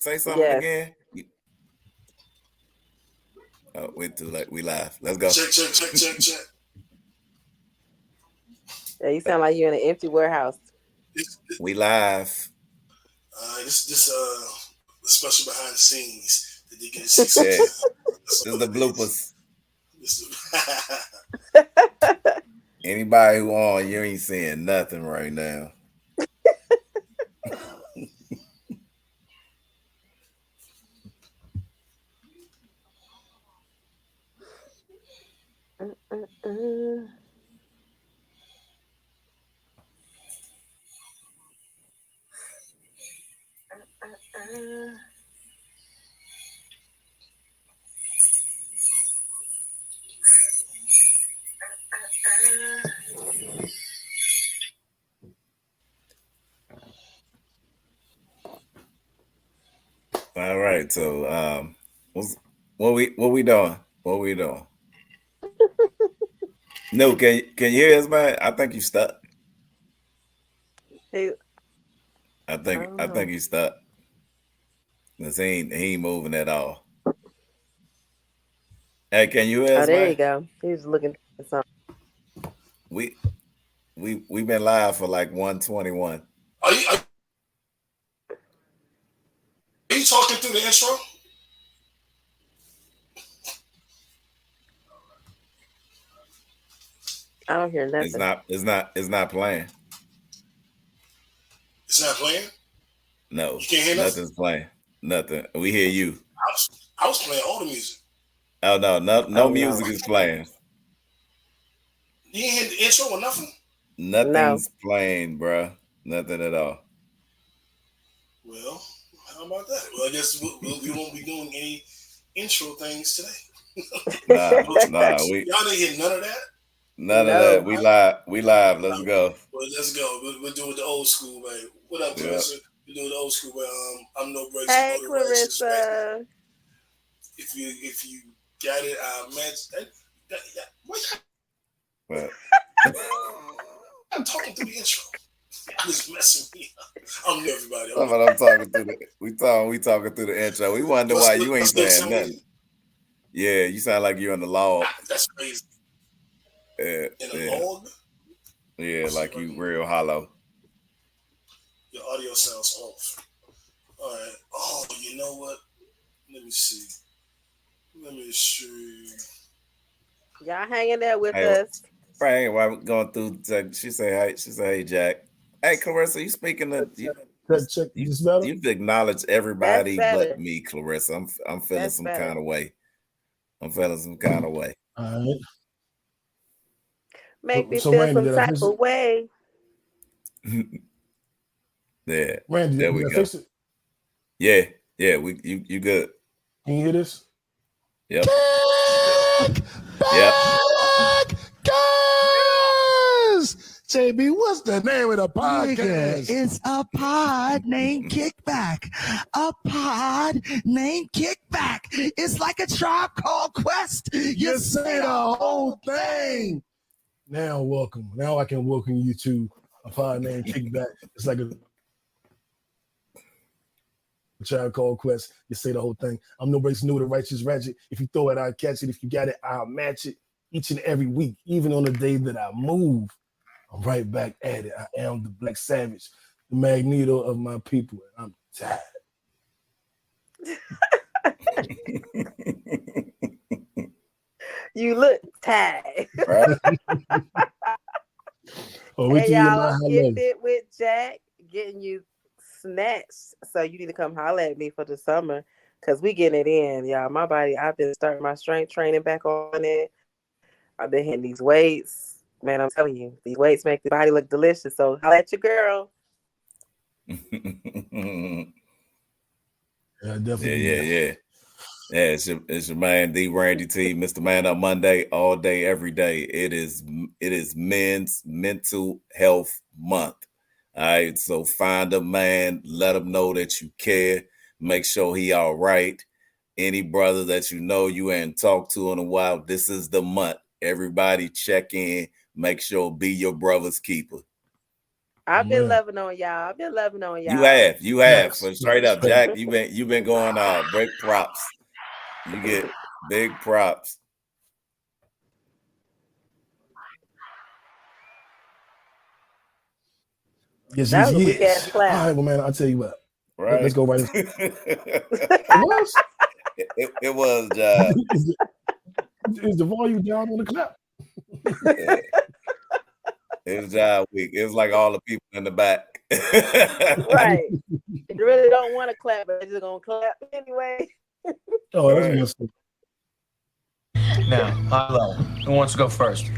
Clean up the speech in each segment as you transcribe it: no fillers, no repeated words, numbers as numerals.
Say something again. Oh, wait till we live. Let's go. Check. Yeah, you sound like you're in an empty warehouse. We live. This special behind the scenes that they get to see. Yeah. This is the bloopers. Anybody who on, you ain't seeing nothing right now. All right, so what we doing? What we doing? No, can you hear us, man? I think you stuck. I think he's stuck. Cause he ain't moving at all. Hey, can you hear us, there man? you go. He's looking for something. We've been live for like 121. Are you talking through the intro? I don't hear nothing. It's not playing. It's not playing? No. You can't hear nothing's playing. Nothing. We hear you. I was playing all the music. Oh no music is playing. You ain't hear the intro or nothing? Nothing's playing, bro. Nothing at all. Well, how about that? Well, I guess we won't be doing any intro things today. Nah. Y'all didn't hear none of that? None of that. We live. Let's go. Well, let's go. We're doing the old school way. What up, Clarissa? We're doing the old school way. I'm no breaks. Hey, Clarissa. If you got it, What? I'm talking through the intro. I'm just messing with me up. I'm new, everybody. I'm talking through we talking through the intro. We wonder why you ain't saying nothing. Yeah, you sound like you're on the log. That's crazy. In a log? Yeah, like you real hollow. Your audio sounds off. All right. Oh, you know what? Let me see. Y'all hanging there with us. Right, while we're going through, she say, hey, Jack. Hey, Clarissa, you speaking to you've acknowledged everybody but me, Clarissa. I'm feeling some kind of way. All right. Make me feel some type of way. Yeah. Randy, there we go. Yeah, you good. Can you hear this? Yep. JB, what's the name of the podcast? Nigga, it's a pod named Kickback. A pod named Kickback. It's like a Tribe Called Quest. You say the whole thing. Now welcome. Now I can welcome you to a pod named Kickback. It's like a Tribe Called Quest. You say the whole thing. I'm nobody's new to Righteous Ratchet. If you throw it, I'll catch it. If you got it, I'll match it. Each and every week, even on the day that I move, I'm right back at it. I am the Black Savage, the Magneto of my people. I'm tired. You look tired. Hey, y'all, get it with Jack, getting you snatched. So you need to come holler at me for the summer because we getting it in, y'all. My body, I've been starting my strength training back on it. I've been hitting these weights. Man, I'm telling you, these weights make the body look delicious. So holla at your girl. Yeah, definitely. Yeah. It's your man D Randy T, Mr. Man Up Monday, all day, every day. It is Men's Mental Health Month. All right, so find a man, let him know that you care, make sure he all right. Any brother that you know you ain't talked to in a while, this is the month. Everybody check in. Make sure be your brother's keeper. I've been loving on y'all. You have. Facts. For straight up, Jack. You've been going big props. You get big props. Yes, That was a weak ass yes. All clap. right, well, man, I'll tell you what. Right. Let's go right into it. was? It was. Is the volume down on the clap? It was job week. It was like all the people in the back. Right. You really don't want to clap, but they're just gonna clap anyway. Oh, that's messed up. Now, high low. Who wants to go first?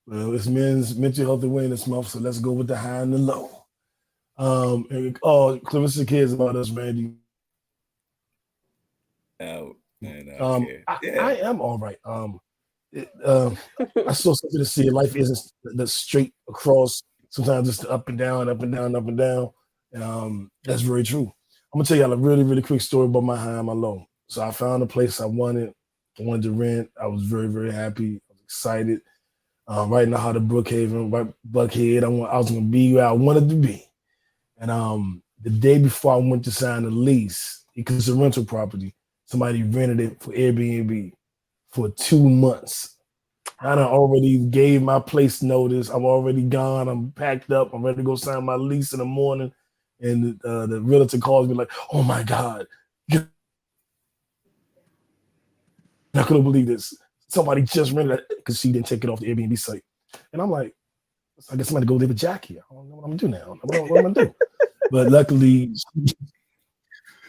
Well, it's Men's Mental Health Awareness Month, so let's go with the high and the low. Clarissa cares about us, Randy. Oh, man, I am all right. I saw something to see. Life isn't the straight across. Sometimes it's up and down, up and down, up and down. And that's very true. I'm gonna tell y'all a really, really quick story about my high and my low. So I found a place I wanted to rent. I was very, very happy. I was excited. Right now, how the Brookhaven, right Buckhead. I was gonna be where I wanted to be. And the day before I went to sign the lease, because it's a rental property, somebody rented it for Airbnb for 2 months. I done already gave my place notice. I'm already gone. I'm packed up. I'm ready to go sign my lease in the morning. And the realtor calls me like, "Oh my God, I couldn't believe this. Somebody just rented it," because she didn't take it off the Airbnb site. And I'm like, I guess I'm gonna go live with Jackie. I don't know what I'm gonna do now. What am I gonna do? But luckily,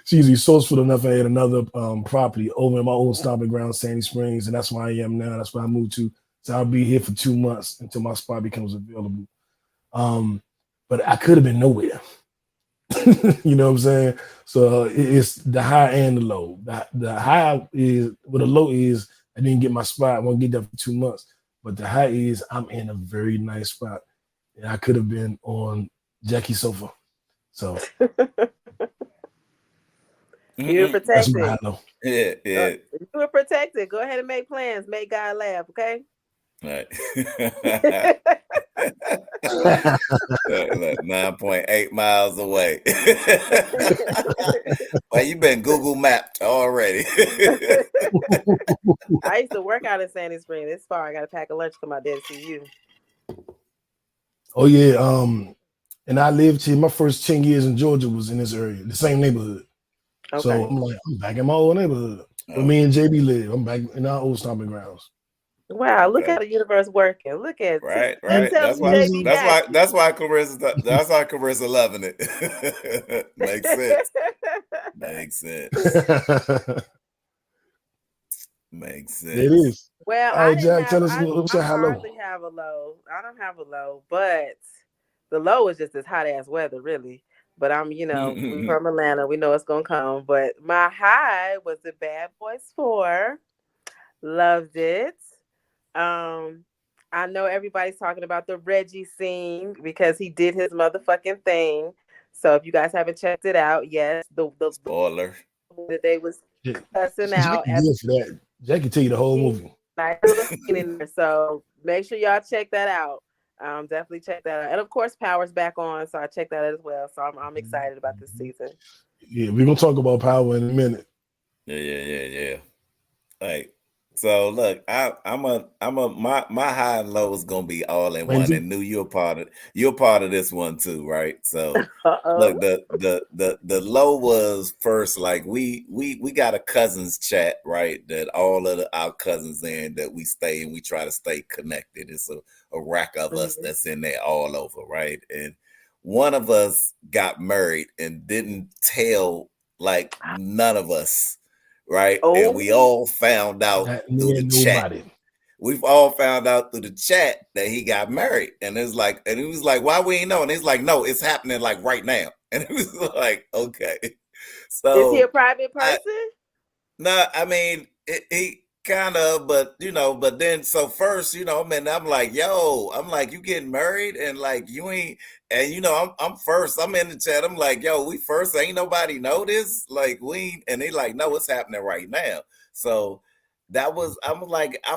she's resourceful enough. I had another property over in my old stomping ground, Sandy Springs, and that's where I am now. That's where I moved to. So I'll be here for 2 months until my spot becomes available. But I could have been nowhere. You know what I'm saying? So it's the high and the low. The high is, well, the low is I didn't get my spot. I won't get there for 2 months. But the high is I'm in a very nice spot. And I could have been on Jackie's sofa. So you were that's protected. my high low. Yeah. You were protected. Go ahead and make plans. Make God laugh, okay? Right. 9.8 miles away. Well, you've been Google mapped already. I used to work out in Sandy Springs. It's far. I got to pack a lunch for my dad to see you. Oh yeah. And I lived here. My first 10 years in Georgia was in this area, the same neighborhood. Okay. So I'm like, I'm back in my old neighborhood. Where me and JB live. I'm back in our old stomping grounds. Wow, look how the universe working. Look at right. That's why Carissa loving it. Makes sense. Makes sense. It is. Well, all right, Jack, tell us what's your high low. Have a low. I don't have a low, but the low is just this hot ass weather, really. But I'm, we from Atlanta. We know it's gonna come. But my high was the Bad Boys 4. Loved it. I know everybody's talking about the Reggie scene because he did his motherfucking thing. So if you guys haven't checked it out, yes, the spoiler that they was cussing out. Jack can tell you the whole movie. So make sure y'all check that out. Definitely check that out. And of course, Power's back on, so I checked that out as well. So I'm excited about this season. Yeah, we're gonna talk about Power in a minute. Yeah. Like, so look, my high and low is gonna be all in one. And knew you're part of this one too, right? So look, the low was first, like we got a cousins chat, right? That all of our cousins in that we stay and we try to stay connected. It's a rack of us that's in there all over, right? And one of us got married and didn't tell like none of us. Right. And we all found out through the chat. We've all found out through the chat that he got married. And it was like, why we ain't know? And it's like, no, it's happening like right now. And it was like, okay. So is he a private person? No, I mean, he kind of, but then so first, I'm like, you getting married and like you ain't, and I'm first, I'm in the chat, I'm like, yo, we first, ain't nobody know this, like we ain't, and they like, no, it's happening right now. So I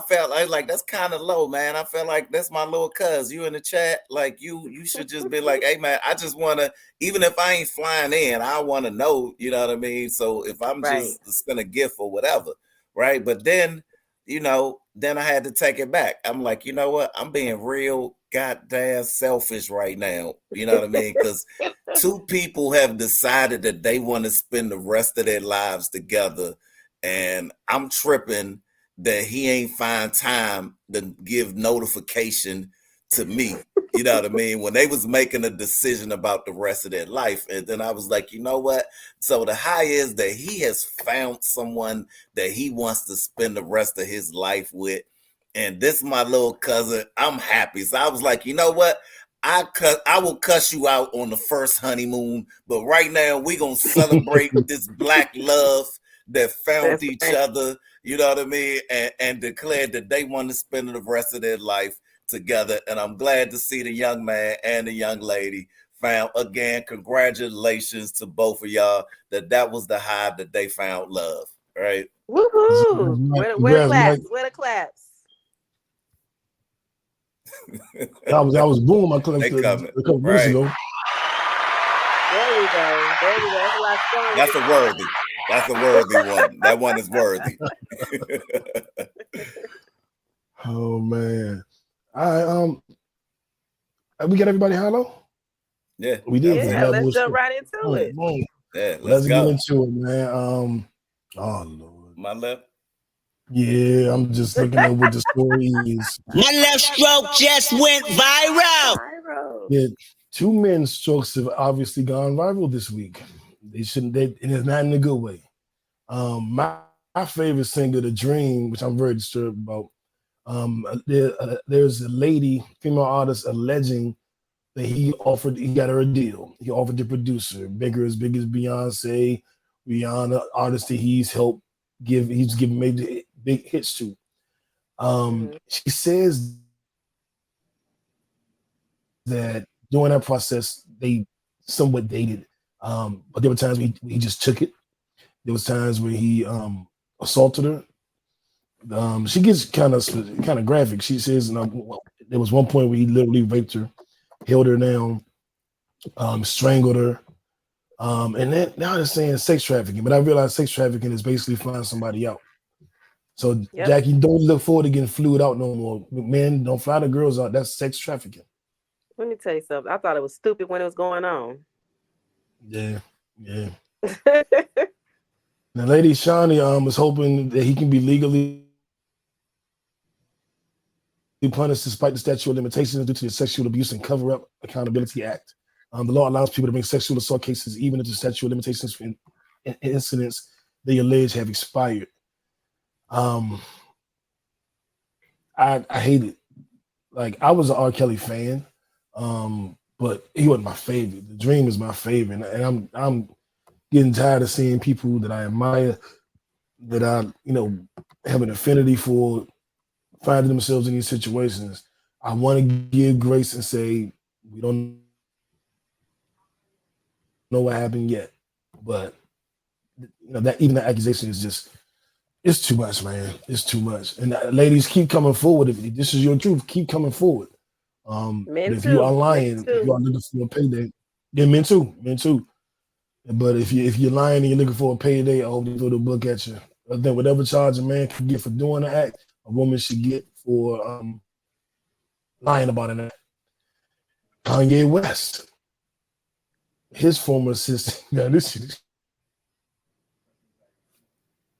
felt like that's kind of low, man. I felt like that's my little cuz. You in the chat, like you should just be like, hey man, I just wanna, even if I ain't flying in, I wanna know, you know what I mean? So if I'm just spend a gift or whatever, right? But then, then I had to take it back. I'm like, you know what? I'm being real goddamn selfish right now. You know what I mean? Because two people have decided that they want to spend the rest of their lives together. And I'm tripping that he ain't find time to give notification to me. You know what I mean? When they was making a decision about the rest of their life. And then I was like, you know what? So the high is that he has found someone that he wants to spend the rest of his life with. And this my little cousin. I'm happy. So I was like, you know what? I will cuss you out on the first honeymoon. But right now, we're going to celebrate this black love that found each other, you know what I mean, and declared that they want to spend the rest of their life together. And I'm glad to see the young man and the young lady found. Again, congratulations to both of y'all that was the high that they found love, right? Woohoo! Where the claps? Where the claps? I was booming my claps a couple minutes ago. There we go. That's a worthy. That's a worthy one. That one is worthy. Oh man. We got everybody hello? Yeah. We did. Yeah, let's jump right into it. Yeah, let's get into it, man. Oh Lord. My left. Yeah, I'm just looking at what the story is. My left stroke just went viral. Yeah, 2 men's strokes have obviously gone viral this week. They shouldn't. And it's not in a good way. My favorite singer, The Dream, which I'm very disturbed about. There's a lady, female artist, alleging that he got her a deal. He offered the producer, as big as Beyonce, Rihanna, artists that he's helped he's given major big hits to. She says that during that process, they somewhat dated. But there were times when he just took it. There was times when he assaulted her. She gets kind of graphic. She says there was one point where he literally raped her, held her down, strangled her. And then now they're saying sex trafficking, but I realize sex trafficking is basically flying somebody out. So Jackie, don't look forward to getting flued out no more. Men, don't fly the girls out. That's sex trafficking. Let me tell you something. I thought it was stupid when it was going on. Yeah. Now, Lady Shawnee was hoping that he can be legally punished despite the statute of limitations due to the Sexual Abuse and Cover-Up Accountability Act. The law allows people to bring sexual assault cases even if the statute of limitations for incidents they allege have expired. I hate it. Like, I was an R. Kelly fan, but he wasn't my favorite. The Dream is my favorite, and I'm getting tired of seeing people that I admire, that I have an affinity for, finding themselves in these situations. I want to give grace and say we don't know what happened yet, but that even the accusation is just, it's too much, man. It's too much. And ladies, keep coming forward. If this is your truth, keep coming forward. If you are lying, if you are looking for a payday, then men too. But if you're lying and you're looking for a payday, I hope they throw the book at you. I think whatever charge a man can get for doing the act, a woman should get for lying about an act. Kanye West, his former assistant. Man, this shit is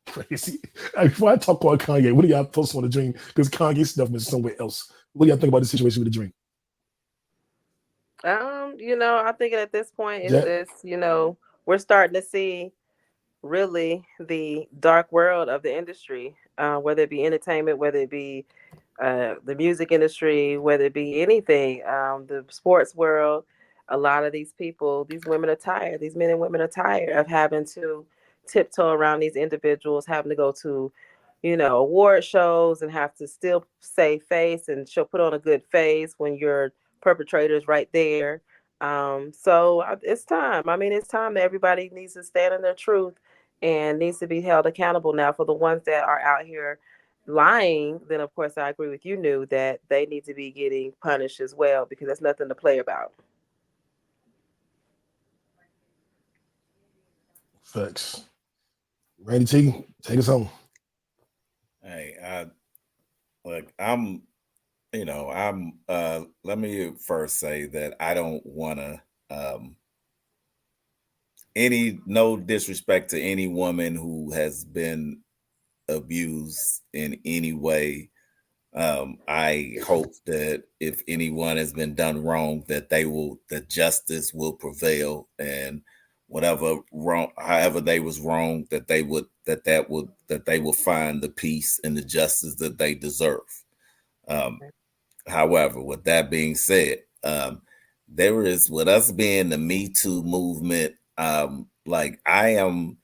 crazy. Before I talk about Kanye, what do y'all thoughts on The Dream? Because Kanye's stuff is somewhere else. What do y'all think about the situation with The Dream? I think at this point it's just, we're starting to see really the dark world of the industry, whether it be entertainment, whether it be the music industry, whether it be anything, the sports world. A lot of these people, these women are tired. These men and women are tired of having to tiptoe around these individuals, having to go to, award shows and have to still save face and put on a good face when your perpetrator is right there. So it's time. I mean, it's time that everybody needs to stand in their truth and needs to be held accountable now for the ones that are out here lying, then of course I agree with you, New, that they need to be getting punished as well because that's nothing to play about. Facts. Randy T, take us home. Hey, look, I'm let me first say that I don't want to no disrespect to any woman who has been abused in any way. I hope that if anyone has been done wrong, that that justice will prevail, and whatever wrong, however they was wrong, that they will find the peace and the justice that they deserve. However, with that being said, there is, with us being the Me Too movement, like I am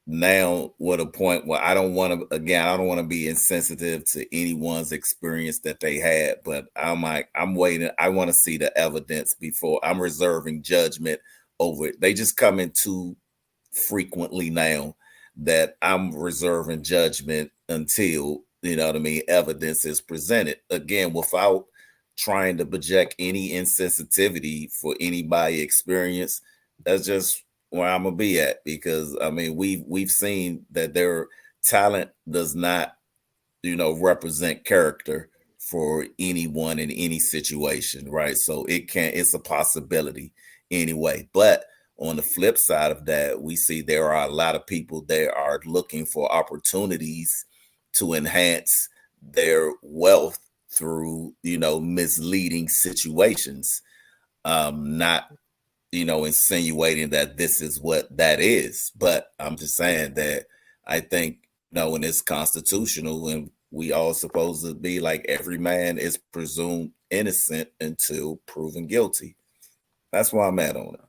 now at a point where I don't want to be insensitive to anyone's experience that they had, but I'm waiting. I want to see the evidence before I'm reserving judgment over it. They just come in too frequently now that I'm reserving judgment until, you know what I mean, evidence is presented. Again, without trying to project any insensitivity for anybody experience. That's just where I'm gonna be at, because I mean we've seen that their talent does not, represent character for anyone in any situation, right? So it's a possibility anyway. But on the flip side of that, we see there are a lot of people that are looking for opportunities to enhance their wealth through, misleading situations. Not, insinuating that this is what that is, but I'm just saying that I think, when it's constitutional and we all supposed to be like, every man is presumed innocent until proven guilty. That's why I'm at on it.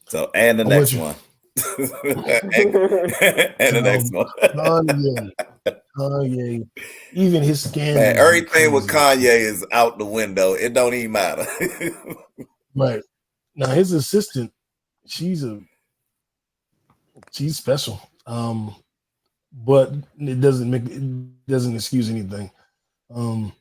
So, and the next one. and the next one. Kanye, even his scandal. Man, everything with Kanye is out the window. It don't even matter. Right. Now his assistant, she's special. But it doesn't excuse anything. The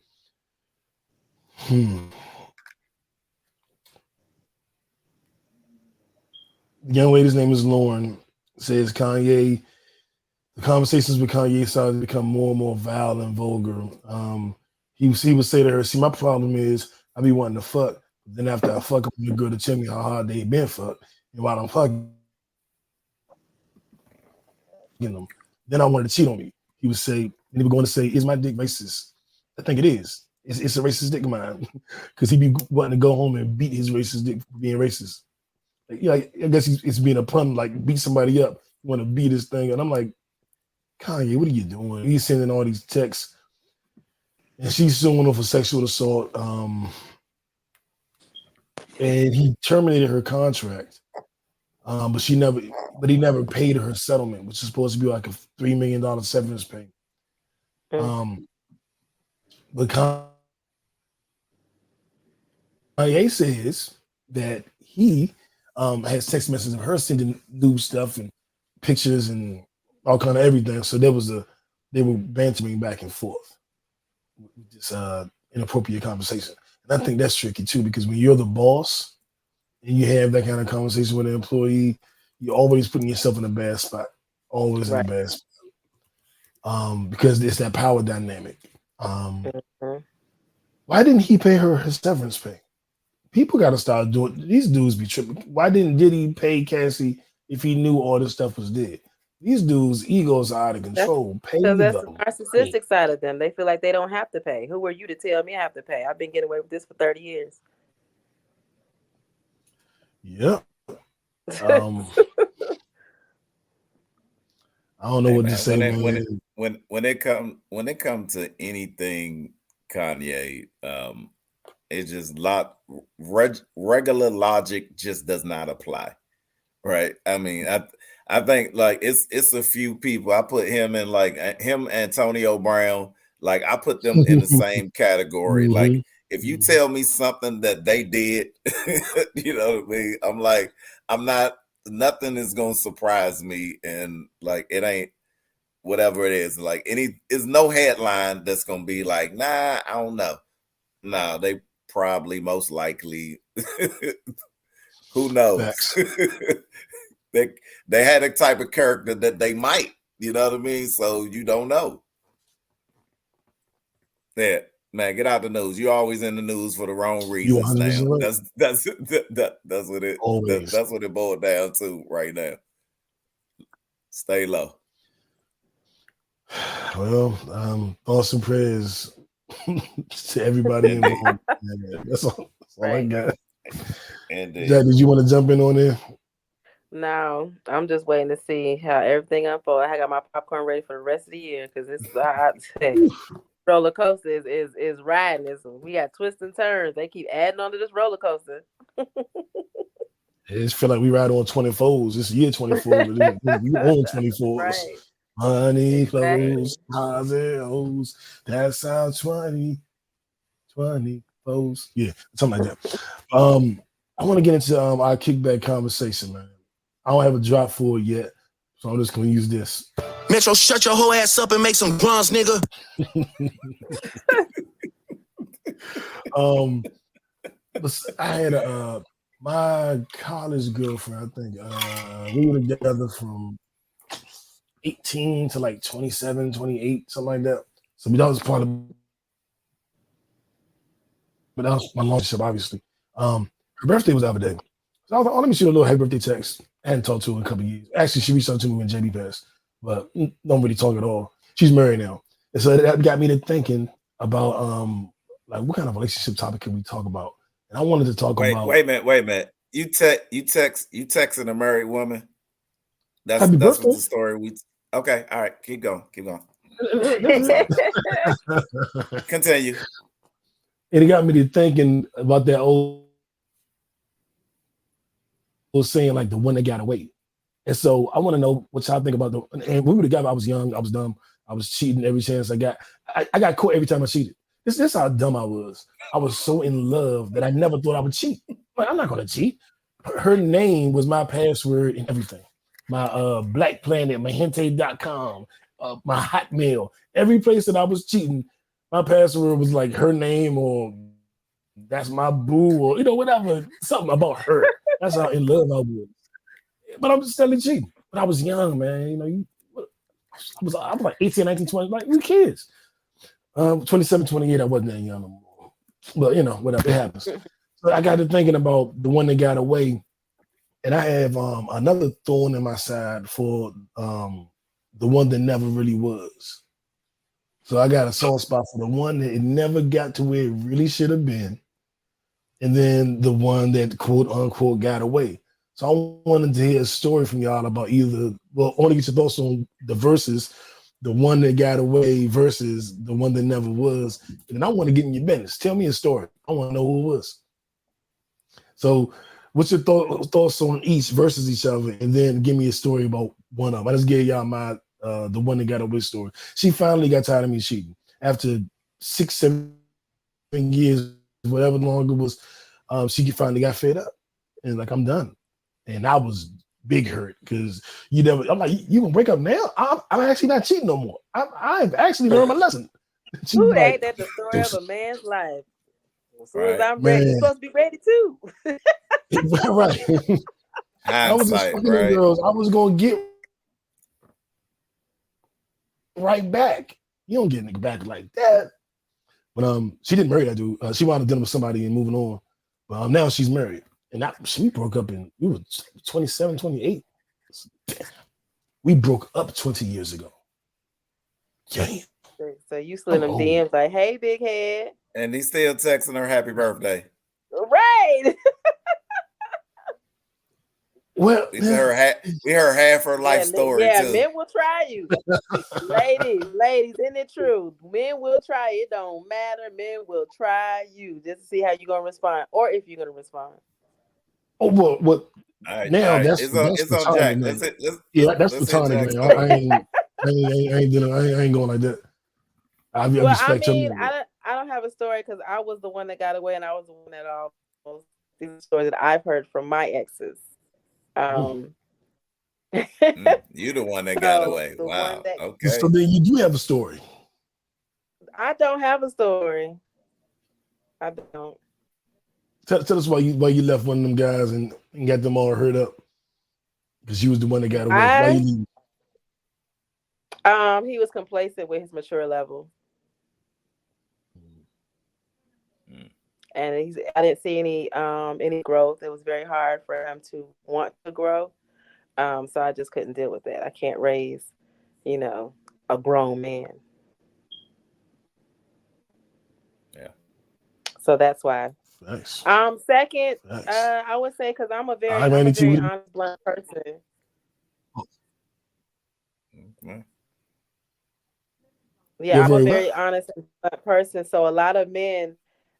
young lady's name is Lauren. Says Kanye. The conversations with Kanye started to become more and more vile and vulgar. He would say to her, "See, my problem is I be wanting to fuck, but then after I fuck, I'm the girl to tell me how hard they been fucked, and while I'm fucking them, then I wanted to cheat on me." He would say, and he was going to say, "Is my dick racist?" I think it is. It's a racist dick of mine, because he be wanting to go home and beat his racist dick for being racist. I guess it's being a pun, like beat somebody up. You want to beat this thing, and I'm like, Kanye, what are you doing? He's sending all these texts, and she's suing him for sexual assault. And he terminated her contract, but he never paid her settlement, which is supposed to be like a $3 million severance pay. But Kanye says that he has text messages of her sending nude stuff and pictures and all kind of everything. So they were bantering back and forth with this inappropriate conversation. And I think that's tricky too, because when you're the boss and you have that kind of conversation with an employee, you're always putting yourself in a bad spot. Always in a bad spot. Because it's that power dynamic. Why didn't he pay her severance pay? People got to start doing, these dudes be tripping. Why didn't Diddy pay Cassie if he knew all this stuff was dead? These dudes' egos are out of control. So that's the narcissistic side of them. They feel like they don't have to pay. Who are you to tell me I have to pay? I've been getting away with this for 30 years. Yeah. I don't know what to say. When it comes to anything Kanye, it's just regular logic just does not apply, right? I mean, I think like it's a few people. I put him in like him, Antonio Brown. Like I put them in the same category. Like if you tell me something that they did, you know what I mean? I'm like, I'm not nothing is gonna surprise me, and like it ain't whatever it is. Like it's no headline that's gonna be like, nah, I don't know. Nah, they probably most likely who knows? they had a type of character that they might, you know what I mean? So you don't know. Yeah, man, get out the news. You're always in the news for the wrong reasons now. Right. That's what it always. That's what it boiled down to right now. Stay low. Well, thoughts and prayers to everybody involved. That's all I got. Indeed. Jack, did you want to jump in on there? No, I'm just waiting to see how everything unfolds. I got my popcorn ready for the rest of the year because it's roller coaster is riding. We got twists and turns. They keep adding on to this roller coaster. It just feel like we ride on 24s. It's year 24. We own 24s. Right. Honey clothes, O's. That's how 24s. Yeah, something like that. I want to get into our kickback conversation, man. I don't have a drop for it yet, so I'm just gonna use this. Metro, shut your whole ass up and make some drums, nigga. I had my college girlfriend, I think. We were together from 18 to like 27, 28, something like that. So that was part of, but that was my relationship, obviously. Her birthday was the other day. So I was like, oh, let me shoot a little happy birthday text. I hadn't talked to her in a couple of years. Actually, she reached out to me when JB passed, but don't really talk at all. She's married now. And so that got me to thinking about like what kind of relationship topic can we talk about? And I wanted to talk about. Wait a minute. You texting a married woman? That's Happy what birthday. the story okay, all right, keep going. Continue. And it got me to thinking about that old saying, like the one that got away. And so I want to know what y'all think about and we were together. I was young, I was dumb, I was cheating every chance I got. I got caught every time I cheated. This is how dumb I was. I was so in love that I never thought I would cheat. Like, I'm not gonna cheat. Her name was my password and everything. My Black Planet, my Hente.com, my Hotmail, every place that I was cheating, my password was like her name or that's my boo or whatever, something about her. That's how in love I was. But I'm just still cheating. But I was young, man. I was like 18, 19, 20, like we kids. 27, 28, I wasn't that young no more. But whatever, it happens. So I got to thinking about the one that got away. And I have another thorn in my side for the one that never really was. So I got a soft spot for the one that it never got to where it really should have been. And then the one that quote unquote got away. So I wanted to hear a story from y'all about I want to get your thoughts on the verses, the one that got away versus the one that never was. And then I want to get in your business. Tell me a story. I want to know who it was. So what's your thoughts on each versus each other? And then give me a story about one of them. I just gave y'all my the one that got away story. She finally got tired of me cheating. After 6-7 years, whatever long it was, she finally got fed up. And like, I'm done. And I was big hurt because I'm like, you gonna break up now? I'm actually not cheating no more. I've actually learned my lesson. Who ain't that the story of a man's life? As soon as I'm ready, you're supposed to be ready too. Right. I was just fucking the girls. I was gonna get right back. You don't get a nigga back like that. But she didn't marry that dude. She wound up dealing with somebody and moving on. But now she's married. And we broke up we were 27, 28. We broke up 20 years ago. Damn. So you slid them DMs like, hey, big head. And he's still texting her happy birthday. Right. Well, we heard half her life story. Yeah, too. Men will try you. ladies, isn't it true? Men will try. It don't matter. Men will try you just to see how you're gonna respond, or if you're gonna respond. Oh, what? Right, now right. that's on Jack. That's platonic. I ain't going like that. I don't have a story because I was the one that got away, and I was the one that all these stories that I've heard from my exes. You the one that So, got away. the one Wow. that- Okay. So then you do have a story. I don't have a story. I don't. Tell us why you left one of them guys and got them all hurt up. Because you was the one that got away. Why you leave? He was complacent with his mature level. And I didn't see any growth. It was very hard for him to want to grow. So I just couldn't deal with that. I can't raise, a grown man. Yeah. So that's why. Nice. Second, Nice. I would say because I'm a very Randy T. honest, blunt person. Okay. Yeah, I'm a very honest and blunt person. So a lot of men,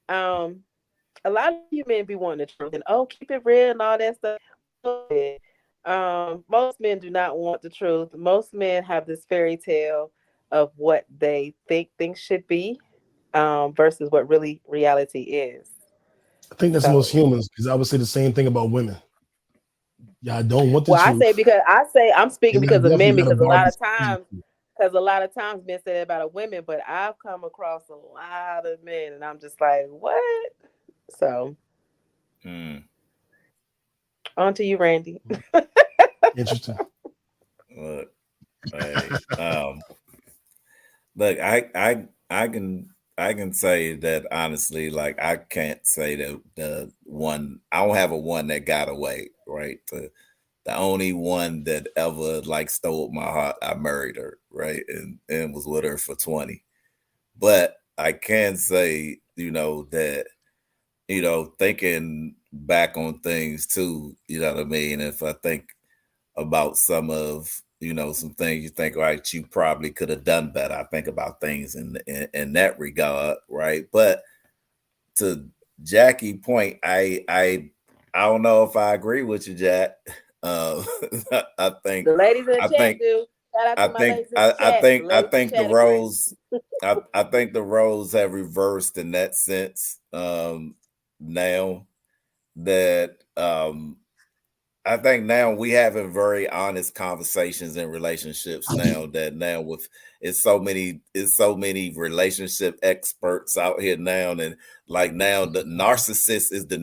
a lot of you men be wanting the truth and keep it real and all that stuff. Most men do not want the truth. Most men have this fairy tale of what they think things should be, versus what really reality is. I think that's most humans, because I would say the same thing about women. Yeah, I don't want the truth. I say I'm speaking because of men, because a lot of times men say that about women, but I've come across a lot of men and I'm just like, what? So on to you, Randy. Interesting. Look, look, I can say that honestly, like I can't say that I don't have a one that got away, right? The only one that ever like stole my heart, I married her, right? And was with her for 20. But I can say, that, thinking back on things too, you know what I mean? If I think about some of, some things you think, right, you probably could have done better. I think about things in that regard, right? But to Jackie's point, I don't know if I agree with you, Jack. I think the ladies in the chat do. Shout out to my ladies in the chat. I think the roles I think the roles have reversed in that sense. Now that I think now we having very honest conversations in relationships now with it's so many relationship experts out here now, and like now the narcissist is the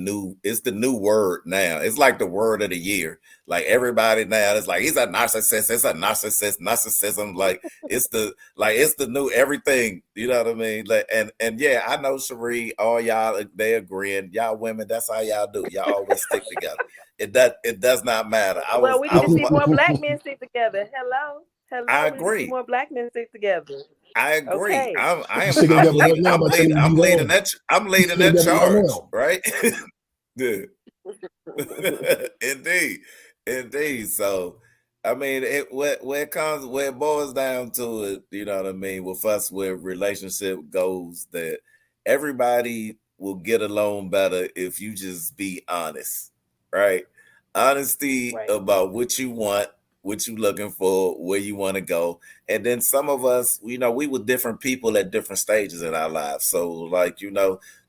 new word now. It's like the word of the year. Like everybody now is like, he's a narcissist, it's a narcissist, narcissism, like it's the new everything, you know what I mean? Like and yeah, I know Cherie, all y'all they agreeing, y'all women, that's how y'all do. Y'all always stick together. It does not matter. We need to see more black men stick together. Hello. I We need to agree. see more black men stick together. I agree. Okay. I'm leading that charge, right? Yeah. Indeed. So, I mean, where it boils down to it, you know what I mean, with us, where relationship goes, that everybody will get along better if you just be honest, right? Honesty about what you want, what you looking for, where you want to go. And then some of us, we were different people at different stages in our lives. So like,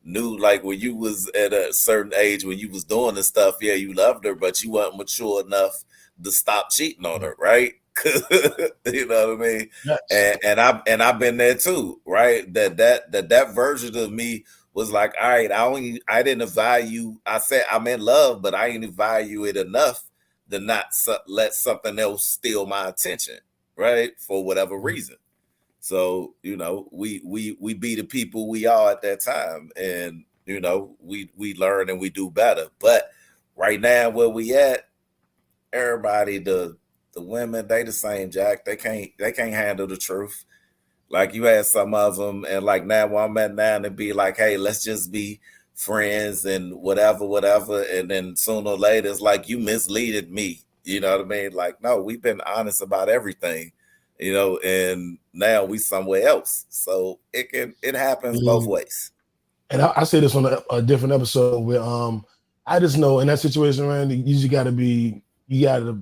knew like when you was at a certain age, when you was doing the stuff, yeah, you loved her, but you weren't mature enough to stop cheating on her, right? You know what I mean? Yes. And I've been there too, right? That version of me was like, all right, I didn't value. I said I'm in love, but I didn't value it enough to not let something else steal my attention, right? For whatever reason. So, we be the people we are at that time, and we learn and we do better. But right now, where we at, everybody, the women, they the same, Jack. They can't handle the truth. Like you had some of them, and like now where I'm at now, and be like, hey, let's just be friends and whatever. And then sooner or later, it's like, you misleaded me. You know what I mean? Like, no, we've been honest about everything, and now we somewhere else. So it happens both ways. And I say this on a different episode where I just know in that situation, Randy, you gotta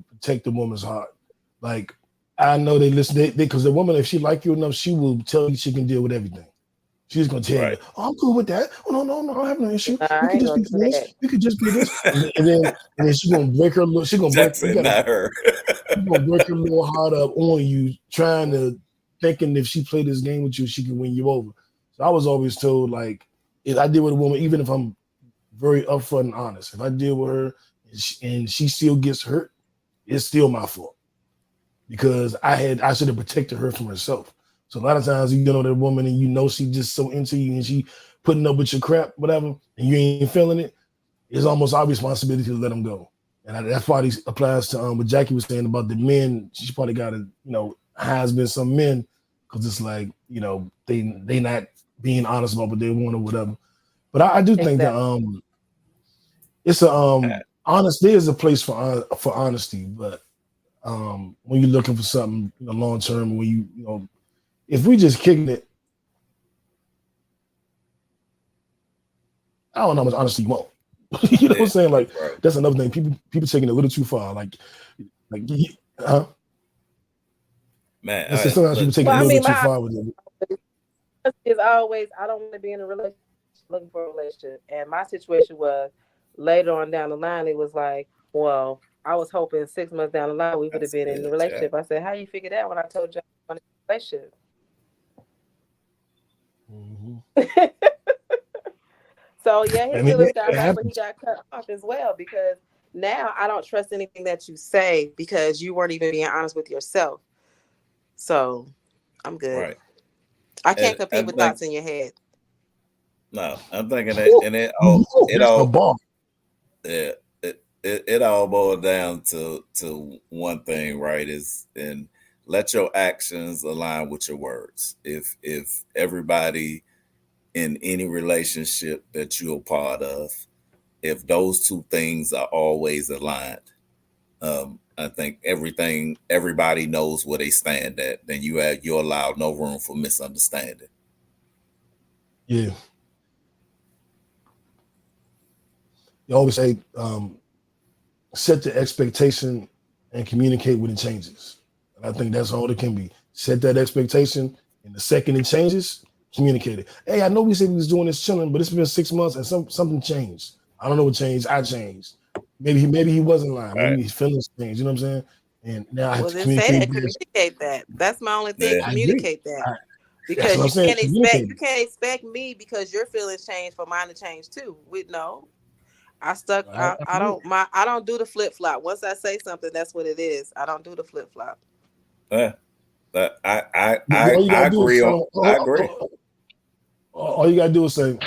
protect the woman's heart. Like, I know they listen, because the woman, if she like you enough, she will tell you she can deal with everything. She's gonna tell you, "Oh, I'm cool with that. Oh no, I don't have no issue. I We could ain't just gonna be do friends. that. We could just be this." And then she's gonna break her little. She's gonna break. Jackson, not her. She's gonna break her little heart up on you, trying to thinking if she played this game with you, she can win you over. So I was always told, like, if I deal with a woman, even if I'm very upfront and honest, if I deal with her and she still gets hurt, it's still my fault because I should have protected her from herself. So a lot of times you know that woman and you know she just so into you and she putting up with your crap, whatever, and you ain't feeling it, it's almost our responsibility to let them go. And that's why this applies to what Jackie was saying about the men. She probably got to, has been some men because it's like, they not being honest about what they want or whatever. But I do think that it's a honest. There is a place for honesty, but when you're looking for something long term, when you if we just kicking it, I don't know how much honesty you want. You know what I'm saying? Like that's another thing. People taking it a little too far. Man, sometimes people taking it a little bit too far with it. It's always I don't want to be in a relationship, looking for a relationship. And my situation was later on down the line. It was like, well, I was hoping 6 months down the line we would have been in a relationship. I said, how you figure that when I told you I wanted a relationship? Mm-hmm. So yeah, his feelings got hurt, but he got cut off as well because now I don't trust anything that you say because you weren't even being honest with yourself. So I'm good. Right. I can't compete with thoughts in your head. No, I'm thinking that, and it all boils down to one thing, right? And let your actions align with your words. If everybody in any relationship that you're a part of, if those two things are always aligned, I think everybody knows where they stand at. Then you allow no room for misunderstanding. Yeah. You always say, set the expectation and communicate when it changes. And I think that's all it can be. Set that expectation, and the second it changes, communicate it. Hey, I know we said we was doing this chilling, but it's been 6 months and something changed. I don't know what changed. I changed. Maybe he wasn't lying. Maybe his feelings changed. You know what I'm saying? And now I have to communicate that. That's my only thing. Communicate that. Because you can't expect me because your feelings change for mine to change too. I don't do the flip flop. Once I say something, that's what it is. I don't do the flip flop. I agree. I agree. All you gotta do is say,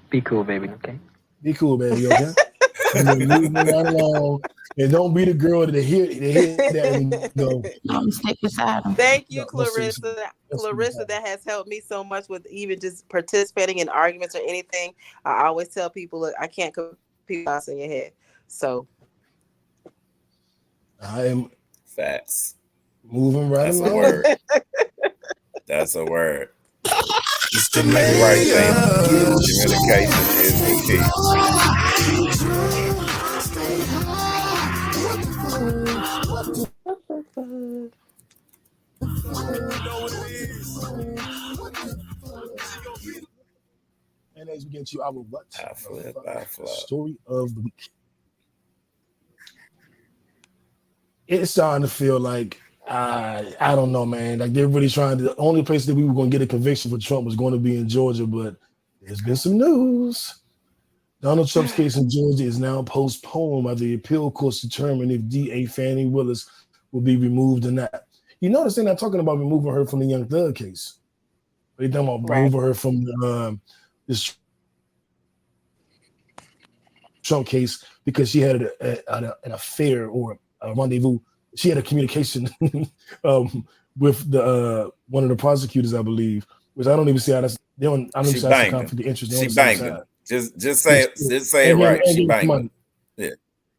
"Be cool, baby." Okay. Be cool, baby. Okay. And then move right along, and don't be the girl that hit that and go. Stick beside him. Thank you, Clarissa. Clarissa, that has helped me so much with even just participating in arguments or anything. I always tell people, look, I can't compete with in your head. So I am facts. Moving right That's along. A word. That's a word. Just to make the right thing. Communication is the key. And as we get to our story of the week, it's starting to feel like I don't know, man. Like they're really trying to. The only place that we were going to get a conviction for Trump was going to be in Georgia, but there's been some news. Donald Trump's case in Georgia is now postponed by the appeal courts to determine if DA Fani Willis will be removed or not. You notice they're not talking about removing her from the Young Thug case. They're talking about removing her from this Trump case because she had an affair or a rendezvous. She had a communication with the one of the prosecutors, I believe, which I don't even see how that's. I don't even see how conflict of interest. She banged him. Just say it right. She banged him. Yeah,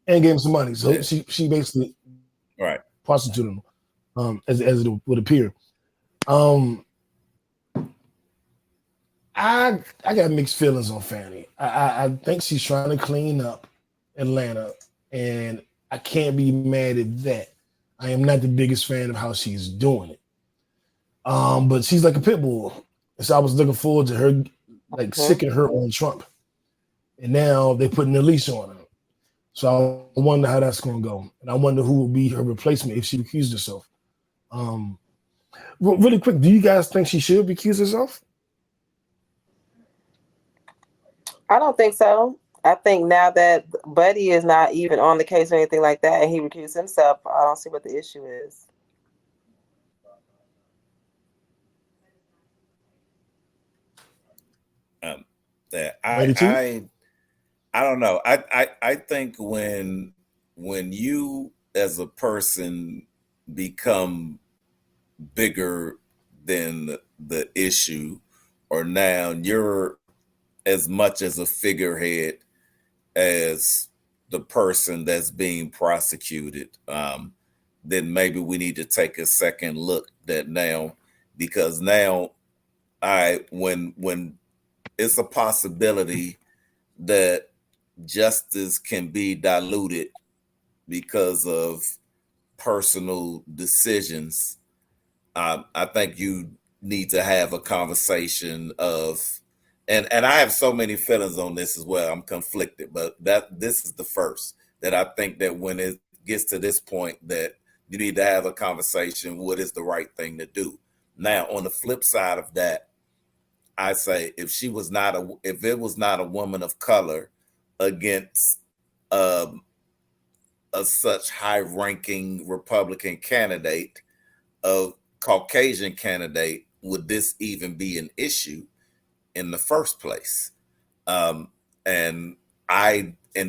and gave him some money. So she basically prostituted him, as it would appear. I got mixed feelings on Fani. I think she's trying to clean up Atlanta, and I can't be mad at that. I am not the biggest fan of how she's doing it. But she's like a pit bull. And so I was looking forward to her like sicking her on Trump. And now they're putting a leash on her. So I wonder how that's going to go. And I wonder who will be her replacement if she recused herself. Really quick, do you guys think she should recuse herself? I don't think so. I think now that Buddy is not even on the case or anything like that, and he recused himself, I don't see what the issue is. I don't know. I think when you as a person become bigger than the issue, or now you're as much as a figurehead as the person that's being prosecuted, then maybe we need to take a second look at now, because now when it's a possibility that justice can be diluted because of personal decisions, I think you need to have a conversation of, and I have so many feelings on this as well. I'm conflicted, but this is the first that I think that when it gets to this point that you need to have a conversation, what is the right thing to do? Now, on the flip side of that, I say if it was not a woman of color against a such high-ranking Republican candidate, a Caucasian candidate, would this even be an issue in the first place? And in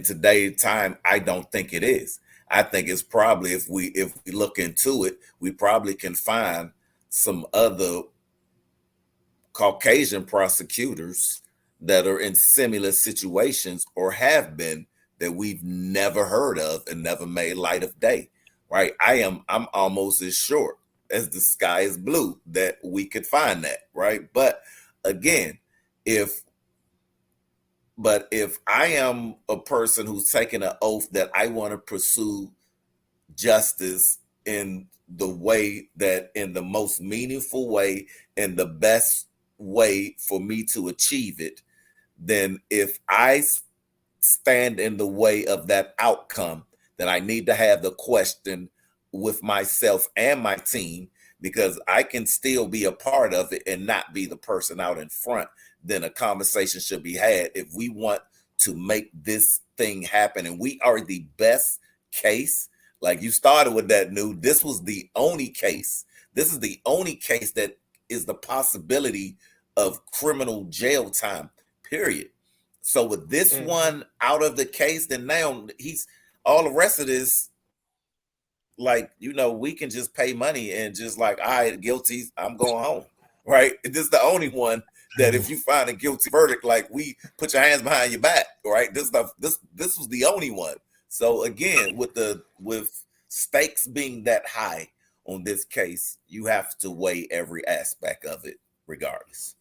today's time, I don't think it is. I think it's probably, if we look into it, we probably can find some other Caucasian prosecutors that are in similar situations or have been, that we've never heard of and never made light of day, right? I'm almost as sure as the sky is blue that we could find that, right? But again, if I am a person who's taken an oath that I want to pursue justice in the way that, in the most meaningful way, in the best way for me to achieve it, then if I stand in the way of that outcome, then I need to have the question with myself and my team, because I can still be a part of it and not be the person out in front. Then a conversation should be had if we want to make this thing happen. And we are the best case. Like you started with that, New. This was the only case. This is the only case that is the possibility of criminal jail time, period. So with this one out of the case, then now he's all the rest of this, like, we can just pay money and just like, all right, guilty, I'm going home, right? This is the only one that if you find a guilty verdict, like, we put your hands behind your back, right? This was the only one. So again, with stakes being that high on this case, you have to weigh every aspect of it regardless.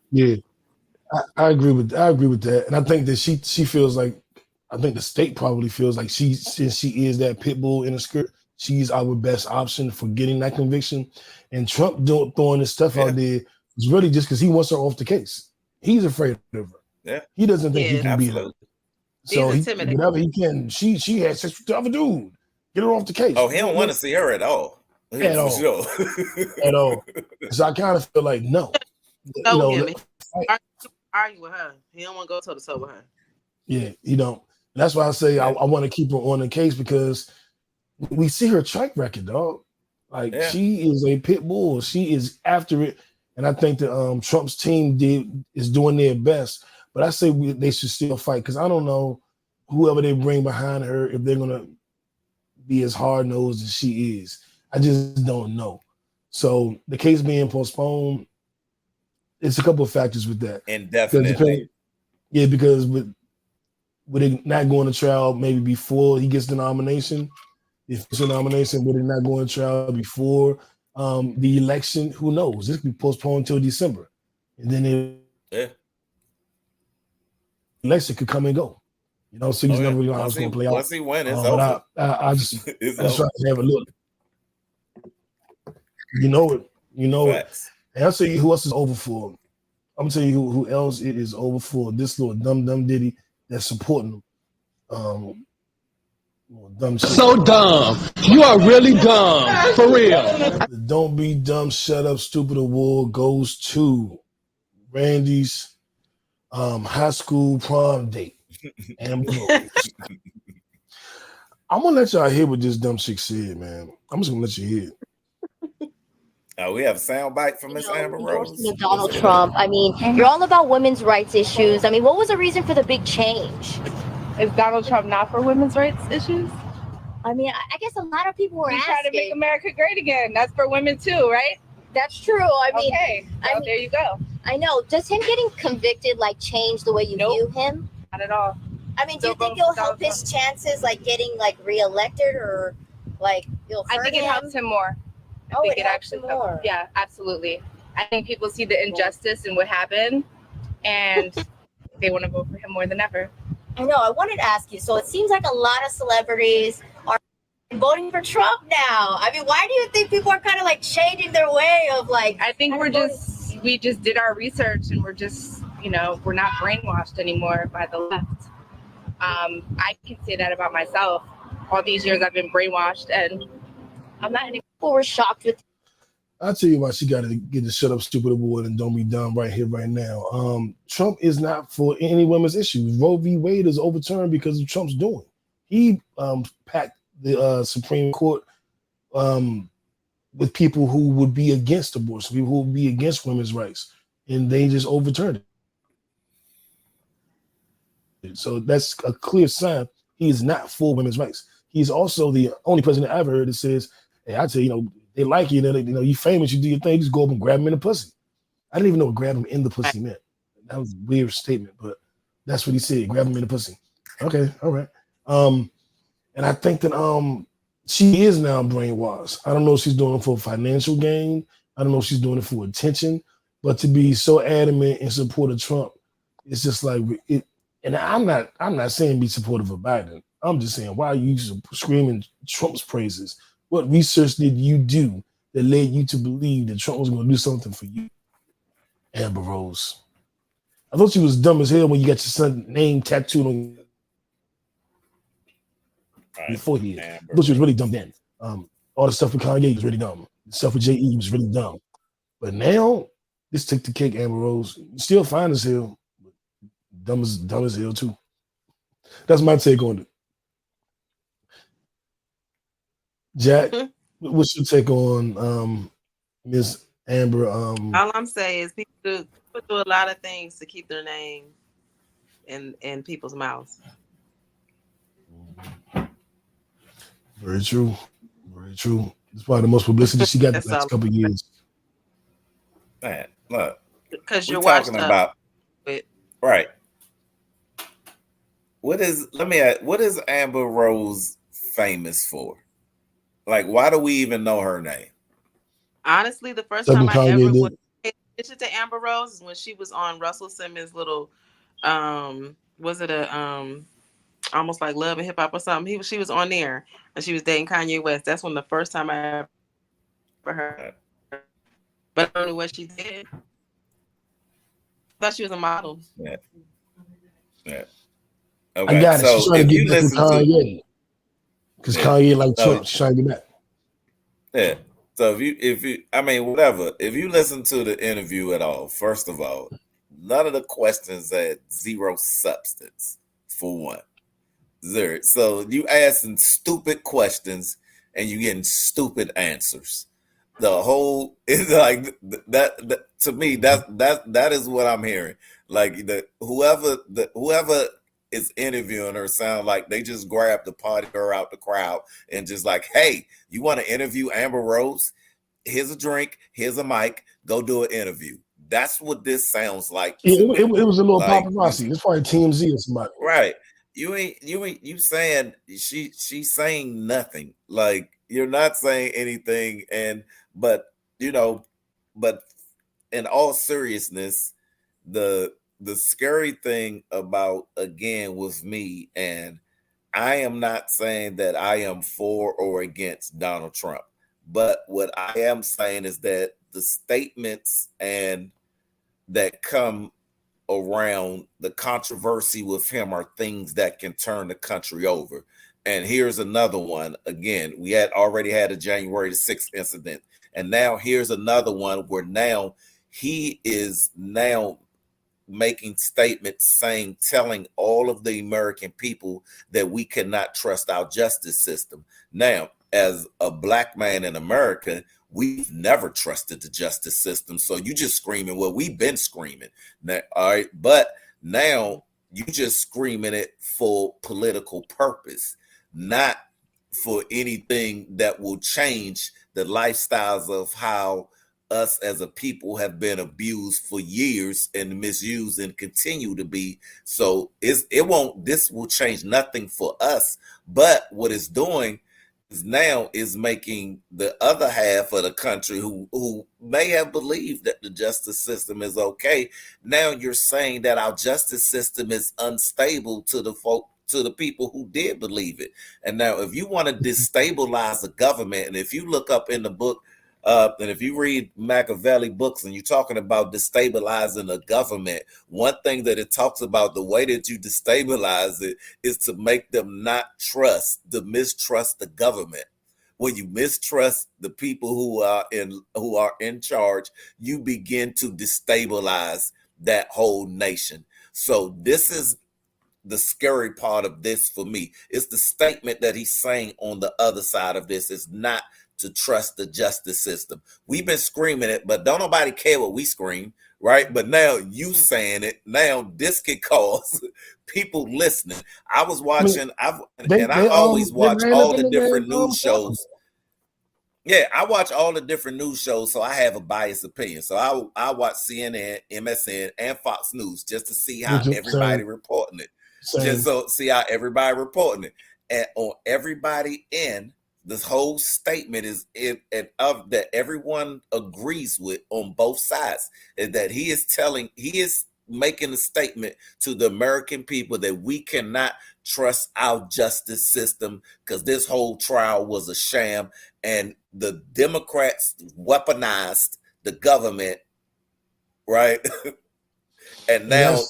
Yeah. I agree with that, and I think that she feels like, I think the state probably feels like since she is that pit bull in the script, she's our best option for getting that conviction. And Trump throwing this stuff out there is really just because he wants her off the case. He's afraid of her. Yeah, he doesn't think he can beat her. So whatever he can, she had sex with the other dude. Get her off the case. Oh, he don't want to see her at all. At all. Sure. At all. So I kind of feel like no. Argue with her. He don't want to go toe to toe with her. Yeah, you don't. That's why I say I want to keep her on the case, because we see her track record, dog. Like, she is a pit bull. She is after it, and I think that Trump's team is doing their best. But I say they should still fight, because I don't know whoever they bring behind her if they're gonna be as hard nosed as she is. I just don't know. So the case being postponed, it's a couple of factors with that. Indefinitely. Because with it not going to trial maybe before he gets the nomination, if it's a nomination, with it not going to trial before the election, who knows? This could be postponed until December. And then the election could come and go. So you never really know how it's going to play out. Once he wins, it's over. I just try to have a look. You know it. And I'll tell you who else is over for. I'm gonna tell you who else it is over for. This little dumb Diddy that's supporting him. Dumb shit. So dumb. You are really dumb. For real. The Don't Be Dumb, Shut Up, Stupid award goes to Randy's high school prom date. Amber Rose. I'm gonna let y'all hear what this dumb chick said, man. I'm just gonna let you hear it. We have a sound bite from Miss Amber Rose. Donald Trump. I mean, you're all about women's rights issues. I mean, what was the reason for the big change? Is Donald Trump not for women's rights issues? I mean, I guess a lot of people were He's asking. trying to make America great again. That's for women too, right? That's true. I mean, okay. So there you go. I know. Does him getting convicted like change the way you view him? Not at all. I mean, do you think it'll help his chances like getting like reelected or like it'll hurt I think it helps him more. I think it actually helps more. Yeah, absolutely. I think people see the injustice and what happened, and they want to vote for him more than ever. I know. I wanted to ask you. So it seems like a lot of celebrities are voting for Trump now. I mean, why do you think people are kind of like changing their way of like? I think we just did our research and we're just, we're not brainwashed anymore by the left. I can say that about myself. All these years I've been brainwashed and I'm not anymore. People were shocked with. I'll tell you why she got to get the Shut Up Stupid award and Don't Be Dumb right here, right now. Trump is not for any women's issues. Roe v. Wade is overturned because of Trump's doing. He packed the Supreme Court with people who would be against abortion, people who would be against women's rights, and they just overturned it. So that's a clear sign he is not for women's rights. He's also the only president I ever heard that says, "Hey, I tell you, they like you, you famous, you do your thing, just go up and grab him in the pussy." I didn't even know what grab him in the pussy meant. That was a weird statement, but that's what he said, grab him in the pussy. Okay, all right. And I think that she is now brainwashed. I don't know if she's doing it for financial gain. I don't know if she's doing it for attention, but to be so adamant in support of Trump, it's just like it. And I'm not saying be supportive of Biden. I'm just saying, why are you screaming Trump's praises? What research did you do that led you to believe that Trump was going to do something for you? Amber Rose. I thought you was dumb as hell when you got your son's name tattooed on your forehead. I thought you was really dumb then. All the stuff with Kanye was really dumb. The stuff with J.E. was really dumb. But now, this took the cake, Amber Rose. Still fine as hell, but dumb as hell too. That's my take on it. Jack, what's your take on Miss Amber? All I'm saying is people do a lot of things to keep their name in people's mouths. Very true. Very true. It's probably the most publicity she got the last couple of years. Man, look. Because you're talking watching about right. What is Amber Rose famous for? Like, why do we even know her name? Honestly, the first time I ever would pay attention to Amber Rose is when she was on Russell Simmons' little, was it a almost like Love and Hip Hop or something? She was on there and she was dating Kanye West. That's when the first time I ever heard her. But I don't know what she did. I thought she was a model. Yeah. Okay. I got it. So she's trying to get back with Kanye. Because Kanye like Trump, she's trying to get back. Yeah. So if you listen to the interview at all, first of all, none of the questions had zero substance, for one. Zero. So you asking stupid questions and you getting stupid answers. The whole is like that to me, that is what I'm hearing. Like whoever is interviewing her sound like they just grabbed the party girl out the crowd and just like, hey, you want to interview Amber Rose? Here's a drink, here's a mic, go do an interview. That's what this sounds like. It was a little paparazzi. It's probably TMZ or somebody. Right. You saying she's saying nothing. Like you're not saying anything, but in all seriousness, the scary thing about, again, with me, and I am not saying that I am for or against Donald Trump. But what I am saying is that the statements and that come around the controversy with him are things that can turn the country over. And here's another one. Again, we had already had a January the 6th incident. And now here's another one where now he is now making statements telling all of the American people that we cannot trust our justice system. Now, as a black man in America, we've never trusted the justice system. So you just screaming, well, we've been screaming. Now, all right, but now you just screaming it for political purpose, not for anything that will change the lifestyles of how us as a people have been abused for years and misused and continue to be. So this will change nothing for us. But what it's doing is now is making the other half of the country who may have believed that the justice system is okay. Now you're saying that our justice system is unstable to the people who did believe it. And now if you want to destabilize the government, and if you look up in the book, and if you read Machiavelli books and you're talking about destabilizing a government, one thing that it talks about, the way that you destabilize it is to make them not mistrust the government. When you mistrust the people who are in charge, you begin to destabilize that whole nation. So this is the scary part of this for me. It's the statement that he's saying on the other side of this is not to trust the justice system. We've been screaming it, but don't nobody care what we scream, right? But now you saying it, now this could cause people listening. I was watching, I always watch all the different news shows. Yeah, I watch all the different news shows, so I have a biased opinion. So I watch CNN, MSN, and Fox News just to see how everybody reporting it. Just so see how everybody reporting it. And on everybody in this whole statement is that everyone agrees with on both sides, is that he is making a statement to the American people that we cannot trust our justice system because this whole trial was a sham and the Democrats weaponized the government, right? And now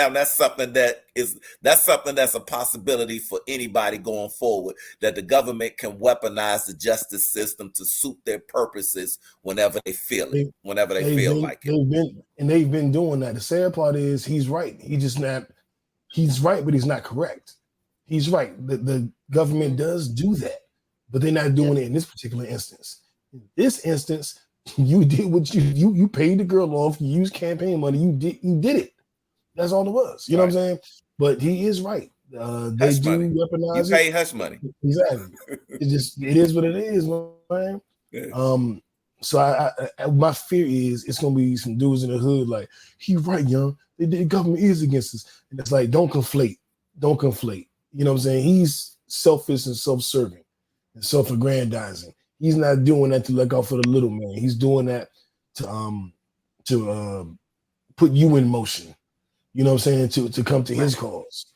that's something that's a possibility for anybody going forward, that the government can weaponize the justice system to suit their purposes whenever they feel it, whenever they feel like it. They've been doing that. The sad part is he's right. He's right, but he's not correct. He's right. The government does do that, but they're not doing it in this particular instance. In this instance, you did what you paid the girl off, you used campaign money, you did it. That's all it was. You know what I'm saying? But he is right. They hush do money. weaponize You pay hush money. Exactly. It is what it is, man. Yeah. So I my fear is it's gonna be some dudes in the hood like, he right, young. The government is against us. And it's like, don't conflate. You know what I'm saying? He's selfish and self-serving and self-aggrandizing. He's not doing that to look out for the little man. He's doing that to put you in motion. You know what I'm saying? To come to his cause.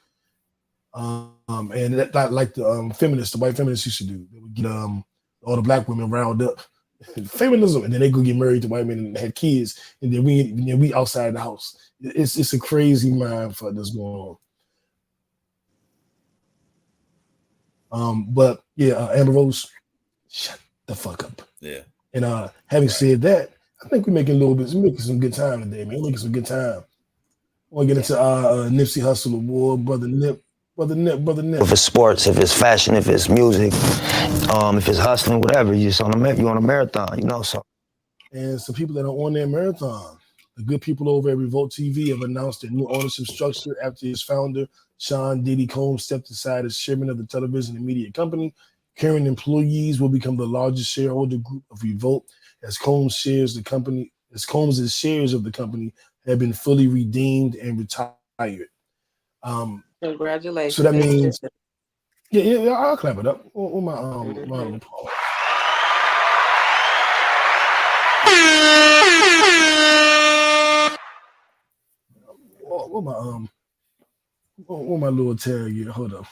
And that like the white feminists used to do. They would get all the black women riled up. Feminism, and then they go get married to white men and had kids, and then we outside the house. It's a crazy mind fuck that's going on. But yeah, Amber Rose, shut the fuck up. Yeah. And having said that, I think we're making some good time today, man. We're making some good time. I want to get into Nipsey Hussle award, brother Nip. If it's sports, if it's fashion, if it's music, if it's hustling, whatever, you're on a marathon, you know. So, and some people that are on their marathon, the good people over at Revolt TV have announced their new ownership structure after his founder, Sean Diddy Combs, stepped aside as chairman of the television and media company. Current employees will become the largest shareholder group of Revolt, as Combs' shares of the company have been fully redeemed and retired. Congratulations. So that means, yeah, I'll clap it up. With my applause. What my What my little tag here? Hold up.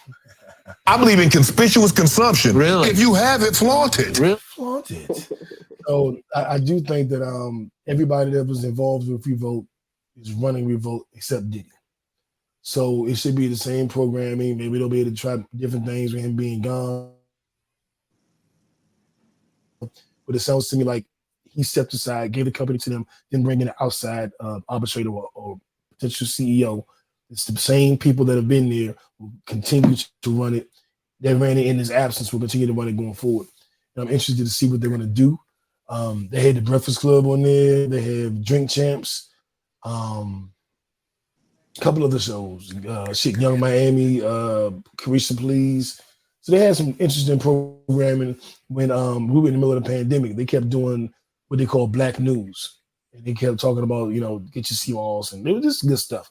I believe in conspicuous consumption. Really? If you have it, flaunt it. Really? Flaunt it. So I do think that everybody that was involved with Revolt is running Revolt except Diddy. So it should be the same programming. Maybe they'll be able to try different things with him being gone. But it sounds to me like he stepped aside, gave the company to them, then bring in an outside arbitrator or potential CEO. It's the same people that have been there will continue to run it. They ran it in his absence, will continue to run it going forward. And I'm interested to see what they're going to do. They had the Breakfast Club on there. They have Drink Champs. A couple of the shows. Young Miami, Carisha Please. So they had some interesting programming when we were in the middle of the pandemic. They kept doing what they call Black News. And they kept talking about, get your C-Walls. And it was just good stuff.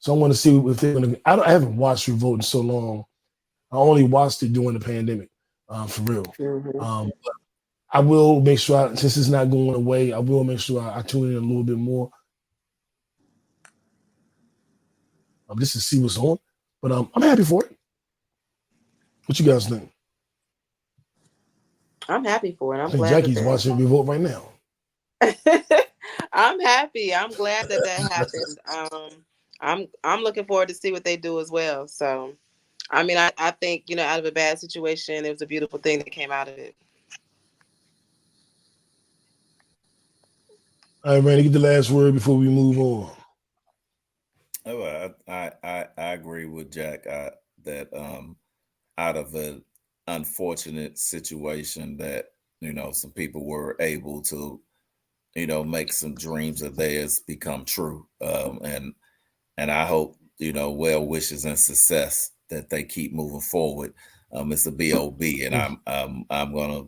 So I want to see if they're going to. I haven't watched Revolt in so long. I only watched it during the pandemic, for real. Mm-hmm. But I will make sure, since it's not going away, I will make sure I tune in a little bit more. Just to see what's on. But I'm happy for it. What you guys think? I'm happy for it. I think Jackie's watching Revolt right now. I'm happy. I'm glad that happened. I'm looking forward to see what they do as well. So, I mean, I think, out of a bad situation, it was a beautiful thing that came out of it. All right, Randy, get the last word before we move on. Oh, I agree with Jack that out of an unfortunate situation that, some people were able to, make some dreams of theirs become true. And I hope, well wishes and success that they keep moving forward. It's a B.O.B. and I'm gonna,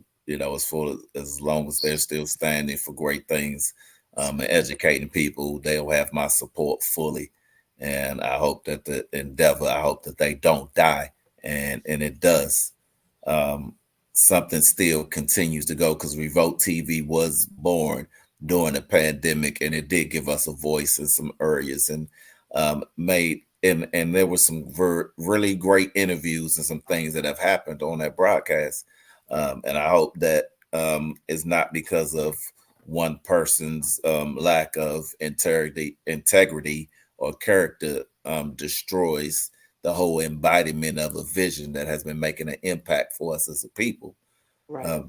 as long as they're still standing for great things and educating people, they'll have my support fully. And I hope that the endeavor, I hope that they don't die, and it does. Something still continues to go, because Revolt TV was born during the pandemic, and it did give us a voice in some areas, and and there were some really great interviews and some things that have happened on that broadcast. And I hope that it's not because of one person's lack of integrity or character destroys the whole embodiment of a vision that has been making an impact for us as a people. Right.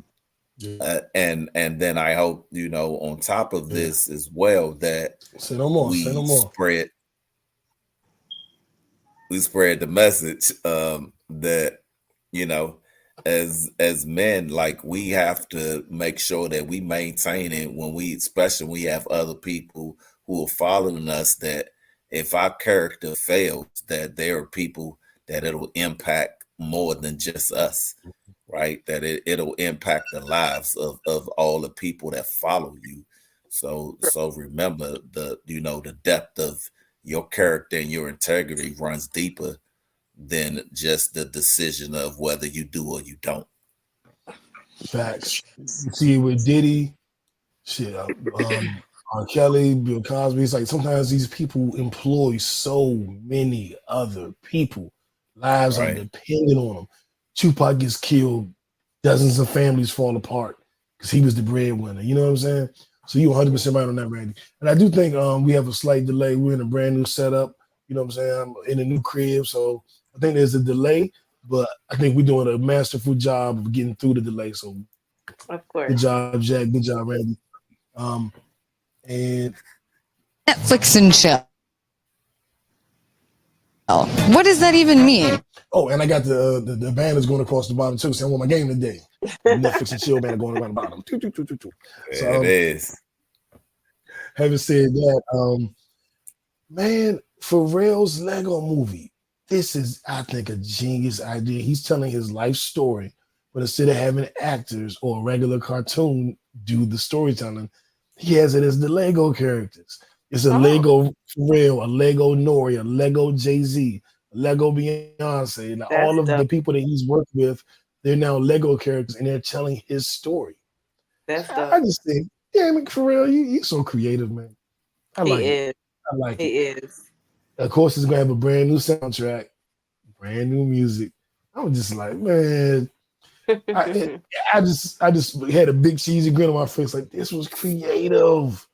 And then I hope, on top of this as well, that we spread the message that, as men, like, we have to make sure that we maintain it especially when we have other people who are following us, that if our character fails, that there are people that it'll impact more than just us, right? That it'll impact the lives of all the people that follow you. So remember, the depth of your character and your integrity runs deeper than just the decision of whether you do or you don't. Facts. You see it with Diddy, R. Kelly, Bill Cosby. It's like sometimes these people employ so many other people. Lives are dependent on them. Tupac gets killed, dozens of families fall apart because he was the breadwinner. You know what I'm saying? So you 100% right on that, Randy. And I do think we have a slight delay. We're in a brand new setup. You know what I'm saying? I'm in a new crib, so I think there's a delay, but I think we're doing a masterful job of getting through the delay. So, of course, good job, Jack. Good job, Randy. And Netflix and chill. What does that even mean? Oh, and I got the banners going across the bottom too. So I want my game today. Netflix and chill banner going around the bottom. So, it is. Having said that, man, Pharrell's Lego movie. This is, I think, a genius idea. He's telling his life story, but instead of having actors or a regular cartoon do the storytelling, he has it as the Lego characters. It's a Lego Pharrell, a Lego Nori, a Lego Jay-Z, a Lego Beyonce, and all of the people that he's worked with, they're now Lego characters, and they're telling his story. I just think, yeah, I mean, Pharrell, you're so creative, man. I like it. He is. Of course, it's gonna have a brand new soundtrack, brand new music. I was just like, man, I just had a big cheesy grin on my face, like this was creative.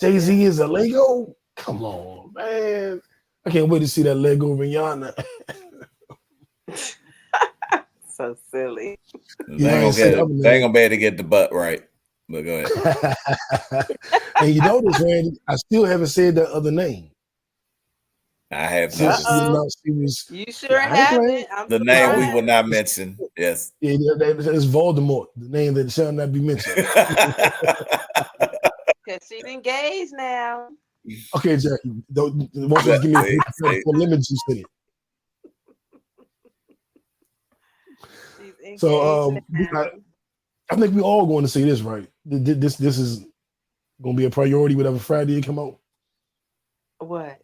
Jay-Z is a Lego. Come on, man. I can't wait to see that Lego Rihanna. So silly. They ain't gonna be able to get the butt right. But go ahead. And you notice, Randy, I still haven't said that other name. I have not. You sure haven't. The name we will not mention. Yes. Yeah, that's Voldemort. The name that shall not be mentioned. Because she's engaged now. Okay, Jackie. Don't give me a lemon juice in it. So I think we all going to see this, right? This is going to be a priority whatever Friday it come out. What?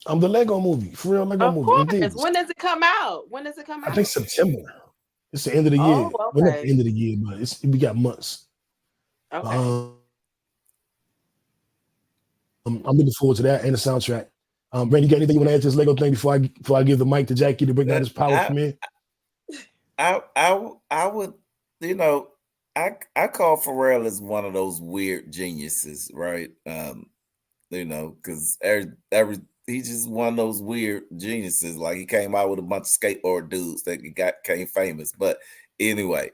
The Lego movie, for real Lego movie. Course. When does it come out? I think September. It's the end of the year. Okay. Well, not the end of the year, but we got months. Okay. I'm looking forward to that and the soundtrack. Randy, you got anything you want to add to this Lego thing before I give the mic to Jackie to break down this power from here? I would, I call Pharrell as one of those weird geniuses, right? Because he's just one of those weird geniuses. Like he came out with a bunch of skateboard dudes that became famous. But anyway,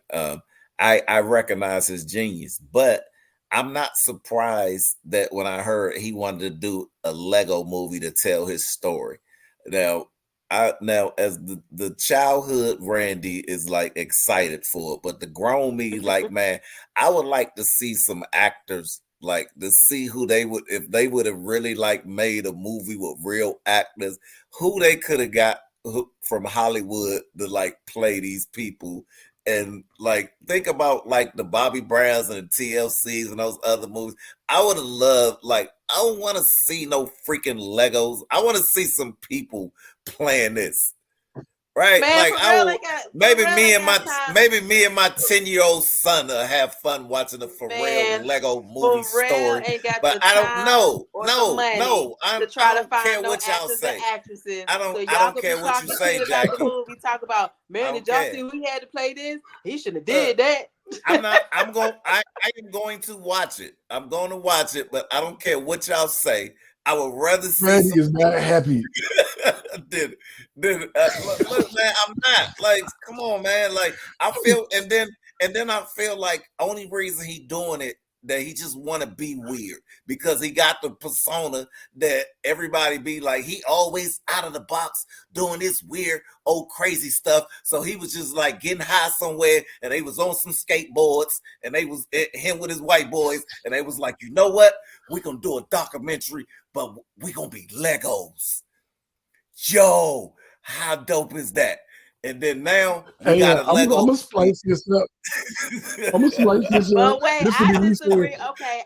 I recognize his genius, but I'm not surprised that when I heard he wanted to do a Lego movie to tell his story. Now as the childhood Randy is like excited for it, but the grown me like, man, I would like to see some actors, like to see who they would, if they would have really like made a movie with real actors, who they could have got from Hollywood to like play these people. And like think about like the Bobby Browns and the TLCs and those other movies. I would have loved, like, I don't want to see no freaking Legos. I want to see some people playing this. Right? Man, like maybe me and my 10-year-old son will have fun watching a Pharrell Lego movie story. But I don't know. No. I don't care what y'all say. I don't care what you say, Jackie. We talk about, man, did y'all see who he had to play this? He shouldn't have did that. I am going to watch it. I'm going to watch it, but I don't care what y'all say. I would rather see. Randy is not happy. Look, man, I'm not. Like, come on, man. Like, I feel, and then I feel like only reason he doing it, that he just want to be weird, because he got the persona that everybody be like, he always out of the box doing this weird old crazy stuff. So he was just like getting high somewhere, and they was on some skateboards, and they was him with his white boys, and they was like, you know what? We're gonna do a documentary, but we're gonna be Legos. Yo, how dope is that? And then now we got a Lego. I'm gonna splice this up. Well, wait, I disagree. Okay,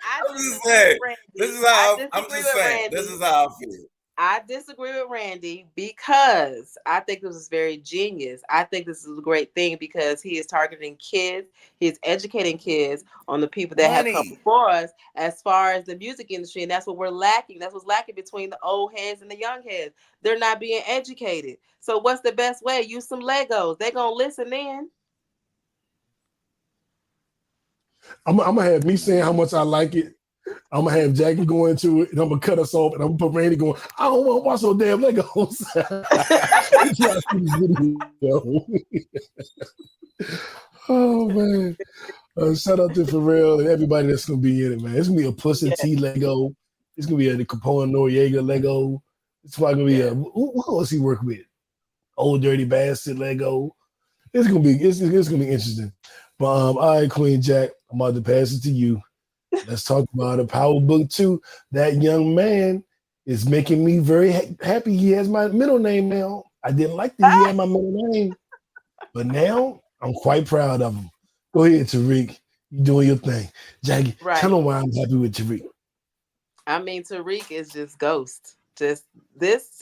This is how I feel. I disagree with Randy because I think this is very genius. I think this is a great thing because he is targeting kids. He is educating kids on the people that have come before us as far as the music industry. And that's what we're lacking. That's what's lacking between the old heads and the young heads. They're not being educated. So what's the best way? Use some Legos. They're going to listen in. I'm going to have me saying how much I like it. I'm gonna have Jackie go into it, and I'm gonna cut us off, and I'm gonna put Randy going, I don't want to watch no damn Legos. Oh man! Shout out to Pharrell and everybody that's gonna be in it, man. It's gonna be a Pussy T Lego. It's gonna be a Capone Noriega Lego. It's probably gonna be a who else he work with? Old Dirty Bastard Lego. It's gonna be interesting. But all right, Queen Jack, I'm about to pass it to you. Let's talk about a Power Book 2. That young man is making me very happy. He has my middle name now. I didn't like that he had my middle name, but now I'm quite proud of him. Go ahead, Tariq. You doing your thing. Jackie, tell him why I'm happy with Tariq. I mean, Tariq is just Ghost. Just this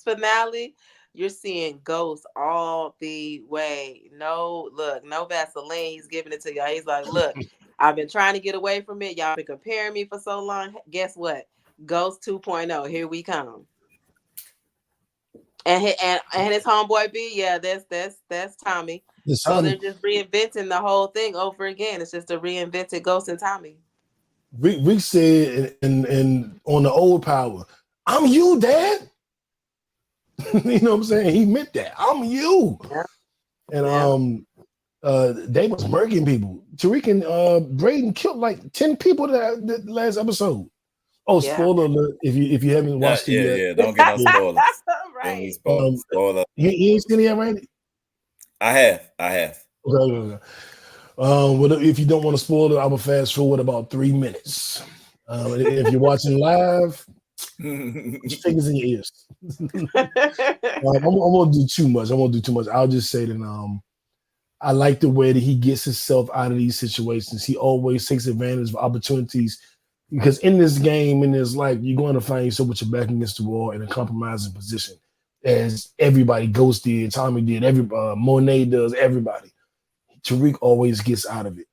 finale, you're seeing Ghost all the way. No Vaseline. He's giving it to y'all. He's like, look, I've been trying to get away from it. Y'all been comparing me for so long. Guess what? Ghost 2.0. Here we come. And his homeboy B, yeah, that's Tommy. So they're just reinventing the whole thing over again. It's just a reinvented Ghost and Tommy. Rick said and on the old Power, I'm you, Dad. You know what I'm saying? He meant that. I'm you. Yeah. And they was murking people. Tariq and Braden killed like 10 people that last episode. Oh, spoiler alert! If you haven't watched it yet, yeah, don't get no spoilers. Right. Spoiler. You ain't seen it yet, Randy? I have. Okay. Well, if you don't want to spoil it, I will fast forward about 3 minutes. If you're watching live, fingers in your ears. I won't do too much. I'll just say that I like the way that he gets himself out of these situations. He always takes advantage of opportunities because in this game, in this life, you're going to find yourself with your back against the wall in a compromising position, as everybody, Ghost did, Tommy did, Monet does, everybody. Tariq always gets out of it.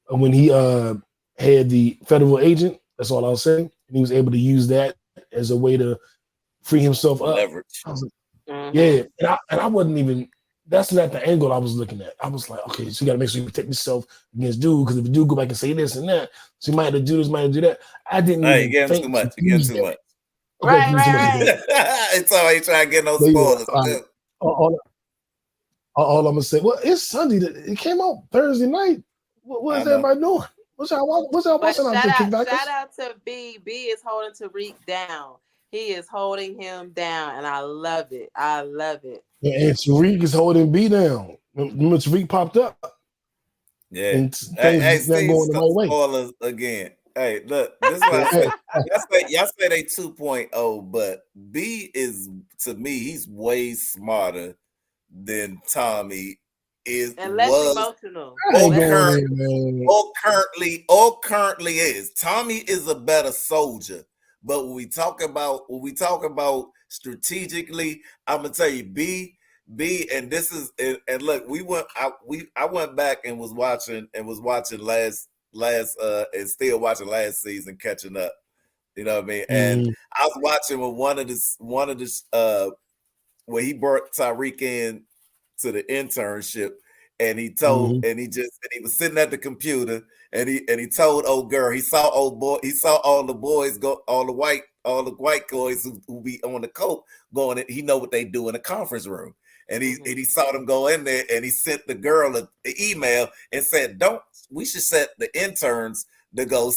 And when he had the federal agent, that's all I'll say, and he was able to use that as a way to free himself up. Leverage. I was like, yeah, and I wasn't even. That's not the angle I was looking at. I was like, okay, so you got to make sure you protect yourself against dude, because if the dude go back and say this and that, so you might have to do this, might have to do that. I didn't. You get too much. You get too much. Right. It's all right. Trying to get no spoilers. All I'm gonna say, well, it's Sunday. It came out Thursday night. What is everybody doing? What's y'all watching out there, Kickbackers? Shout out to B. B is holding Tariq down. He is holding him down, and I love it. And Tariq is holding B down. Remember, Tariq popped up. Yeah. And things not going the right way. Spoilers again. Hey, look, this is what I say. Y'all say they 2.0, but B is, to me, he's way smarter than Tommy is. And less emotional. Or currently is. Tommy is a better soldier. But when we talk about strategically, I'm gonna tell you, B, and this is and look, I went back and was watching last and still watching last season, catching up. You know what I mean? And I was watching with one of the where he brought Tyreek in to the internship, and he told and he was sitting at the computer. And he told old girl, he saw all the boys go, all the white boys who be on the coke going in, he know what they do in the conference room. And he saw them go in there, and he sent the girl an email and said, we should set the interns to go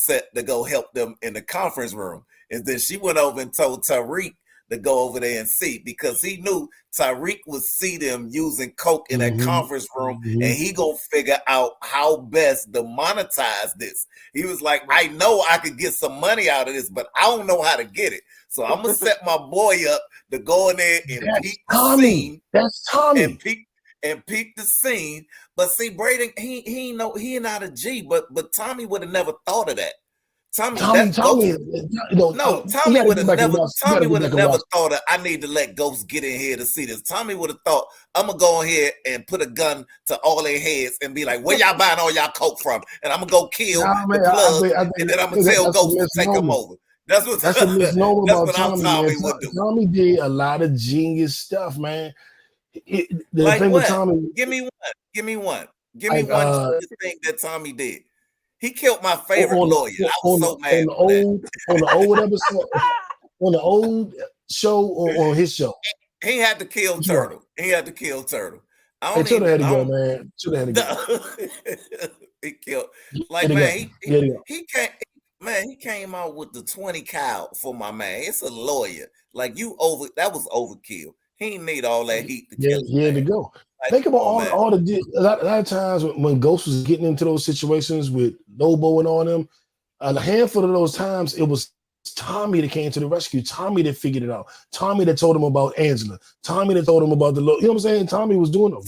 help them in the conference room. And then she went over and told Tyreek to go over there and see, because he knew Tyreek would see them using coke in that conference room, and he gonna figure out how best to monetize this. He was like, I know I could get some money out of this, but I don't know how to get it. So I'm gonna set my boy up to go in there and peek the scene. That's Tommy. And peek the scene. But see, Braden, he not a G, but Tommy would have never thought of that. Tommy would have never thought of, I need to let Ghost get in here to see this. Tommy would have thought, I'm gonna go in here and put a gun to all their heads and be like, where y'all buying all y'all coke from? And I'm gonna go kill the plug, and then I'm gonna tell Ghost to take them over. That's a misnomer about Tommy would do. Tommy did a lot of genius stuff, man. Like thing what? With Tommy, give me one thing that Tommy did. He killed my favorite lawyer. I was so mad. On the old episode, on the old show, or on his show. He had to kill Turtle. Turtle had to go, man. Turtle had to go. He killed. Like, man, he came out with the 20 cal for my man. It's a lawyer. Like, that was overkill. He didn't need all that heat to kill him. He had to go. Think about all the a lot of times when Ghost was getting into those situations with Lobo and all them, a handful of those times it was Tommy that came to the rescue. Tommy that figured it out. Tommy that told him about Angela. Tommy that told him about you know what I'm saying? Tommy was doing it.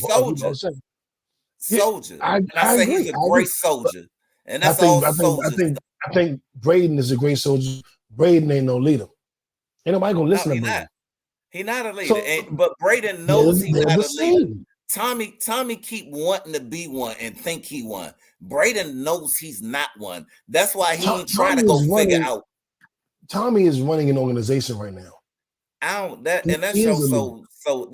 Soldier. I say he's a great soldier. And that's all soldiers. I think Braden is a great soldier. Braden ain't no leader. Ain't nobody gonna listen to Braden. He's not a leader, but Braden knows he's not a leader. Tommy keep wanting to be one and think he won. Braden knows he's not one. That's why he ain't trying to go figure out. Tommy is running an organization right now. That shows so.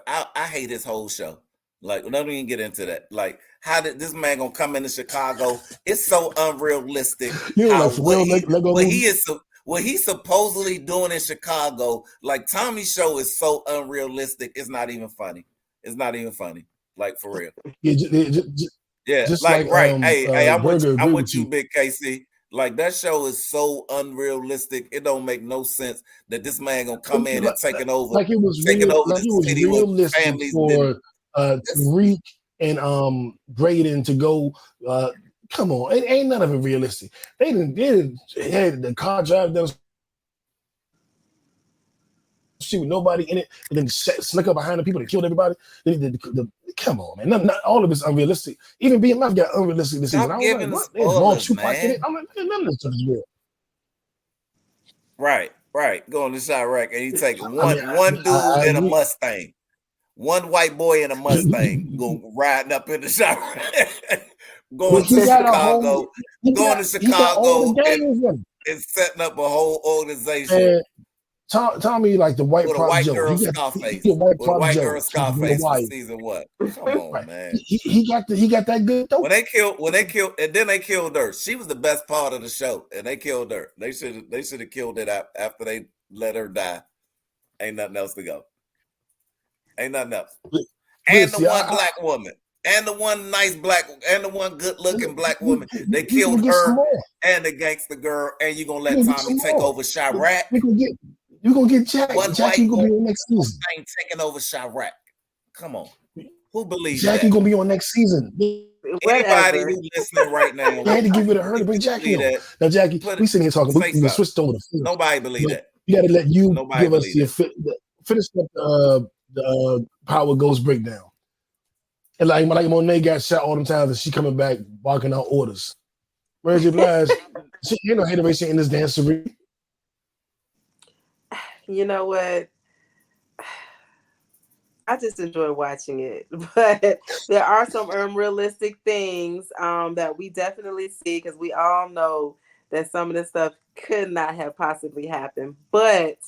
I hate his whole show. Like, don't even get into that. Like, how did this man gonna come into Chicago? It's so unrealistic. What he's supposedly doing in Chicago, like Tommy's show is so unrealistic. It's not even funny. It's not even funny. Like, for real. Yeah, just like right. Hey, I'm with you, you, Big KC. Like, that show is so unrealistic. It don't make no sense that this man gonna come in and taking over the city with families. For Tariq and Braden to go. Come on, ain't none of it realistic. They didn't had the car drive down street with nobody in it, and then snuck up behind the people that killed everybody. Come on, man. Not all of it's unrealistic. Even BMF got unrealistic this season. I was like, what? They brought Tupac in it. I'm like, none of this stuff is real. Right. Going to Chirac, and he take one dude in a Mustang. One white boy in a Mustang riding up in the Chirac. Going to Chicago and setting up a whole organization. Tommy, like the white girl Scarface. White girl Scarface for season what? Come on, man. He got that good dope. When they killed, and then they killed her. She was the best part of the show, and they killed her. They should have killed it after they let her die. Ain't nothing else to go. Ain't nothing else. And the one black woman. And the one nice black, and the one good-looking black woman. They killed her and the gangster girl, and you're going to let Tommy take over Chirac. You're going to get Jack. Jackie going to be on next season. Ain't taking over Chirac. Come on. Who believes Jackie going to be on next season. Anybody who's listening right now. They had to give it a her to bring Jackie on. Now, Jackie, we sitting here talking. We switched over the field. Nobody believe that. You got to let you give us finish up the Power Ghost breakdown. And like Monet got shot all them times, and she coming back barking out orders. Mary J. Blige, she ain't no hateration in this dancery. You know what? I just enjoy watching it, but there are some unrealistic things that we definitely see, because we all know that some of this stuff could not have possibly happened. But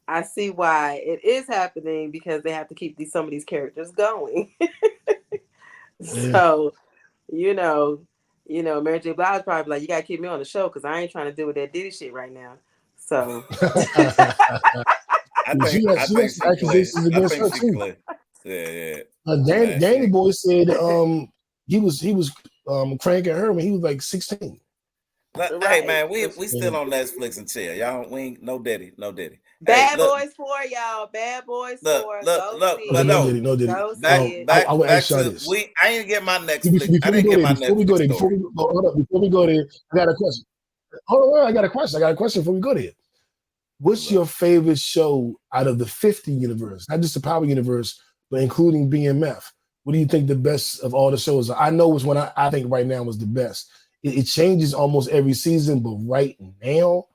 I see why it is happening, because they have to keep some of these characters going. So, you know, Mary J. Blige probably like, you gotta keep me on the show because I ain't trying to deal with that Diddy shit right now. So I think accusations against her too. Yeah. Danny Boy said he was cranking her when he was like 16. Hey man, we still on Netflix and chill. Y'all, we ain't no Diddy. Bad Boys 4, y'all. Bad Boys 4. No Diddy. I will ask y'all this. I ain't get my Netflix. Before we go there, I got a question. Hold on, I got a question before we go there. What's your favorite show out of the 50 universe? Not just the Power universe, but including BMF. What do you think the best of all the shows are? I know which one I think right now was the best. It changes almost every season, but right now,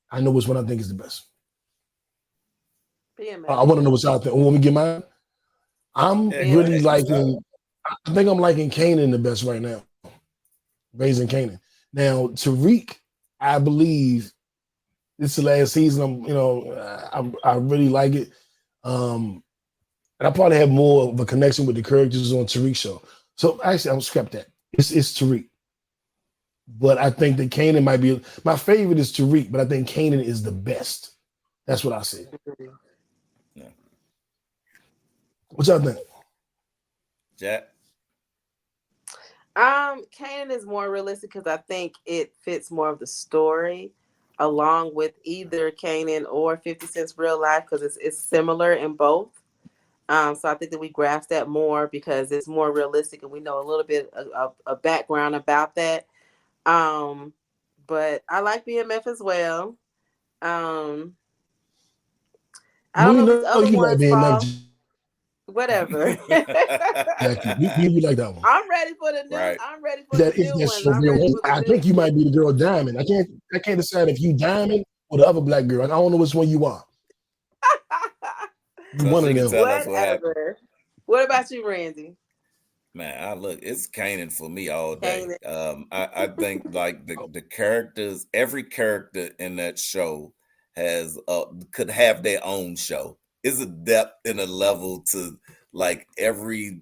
I know which one I think is the best. I want to know what's out there. Want me to get mine? I'm really liking. I think I'm liking Kanan the best right now. Raising Kanan. Now Tariq, I believe this is the last season. I really like it. And I probably have more of a connection with the characters on Tariq's show. So actually, I'm scrap that. It's Tariq. But I think that Kanan might be my favorite is Tariq, but I think Kanan is the best. That's what I say. Yeah. What y'all think? Jack? Kanan is more realistic because I think it fits more of the story along with either Kanan or 50 Cent's real life, because it's similar in both. So I think that we grasp that more because it's more realistic and we know a little bit of background about that. But I like BMF as well. I don't know if these other ones fall. Whatever. You like that one. I'm ready for the new. Right. I'm ready for the new one. I think you might be the girl Diamond. I can't decide if you Diamond or the other black girl. I don't know which one you are. One of them. Whatever. What about you, Randy? Man, it's Kanan for me all day. I think like the characters, every character in that show could have their own show. it's a depth and a level to like everything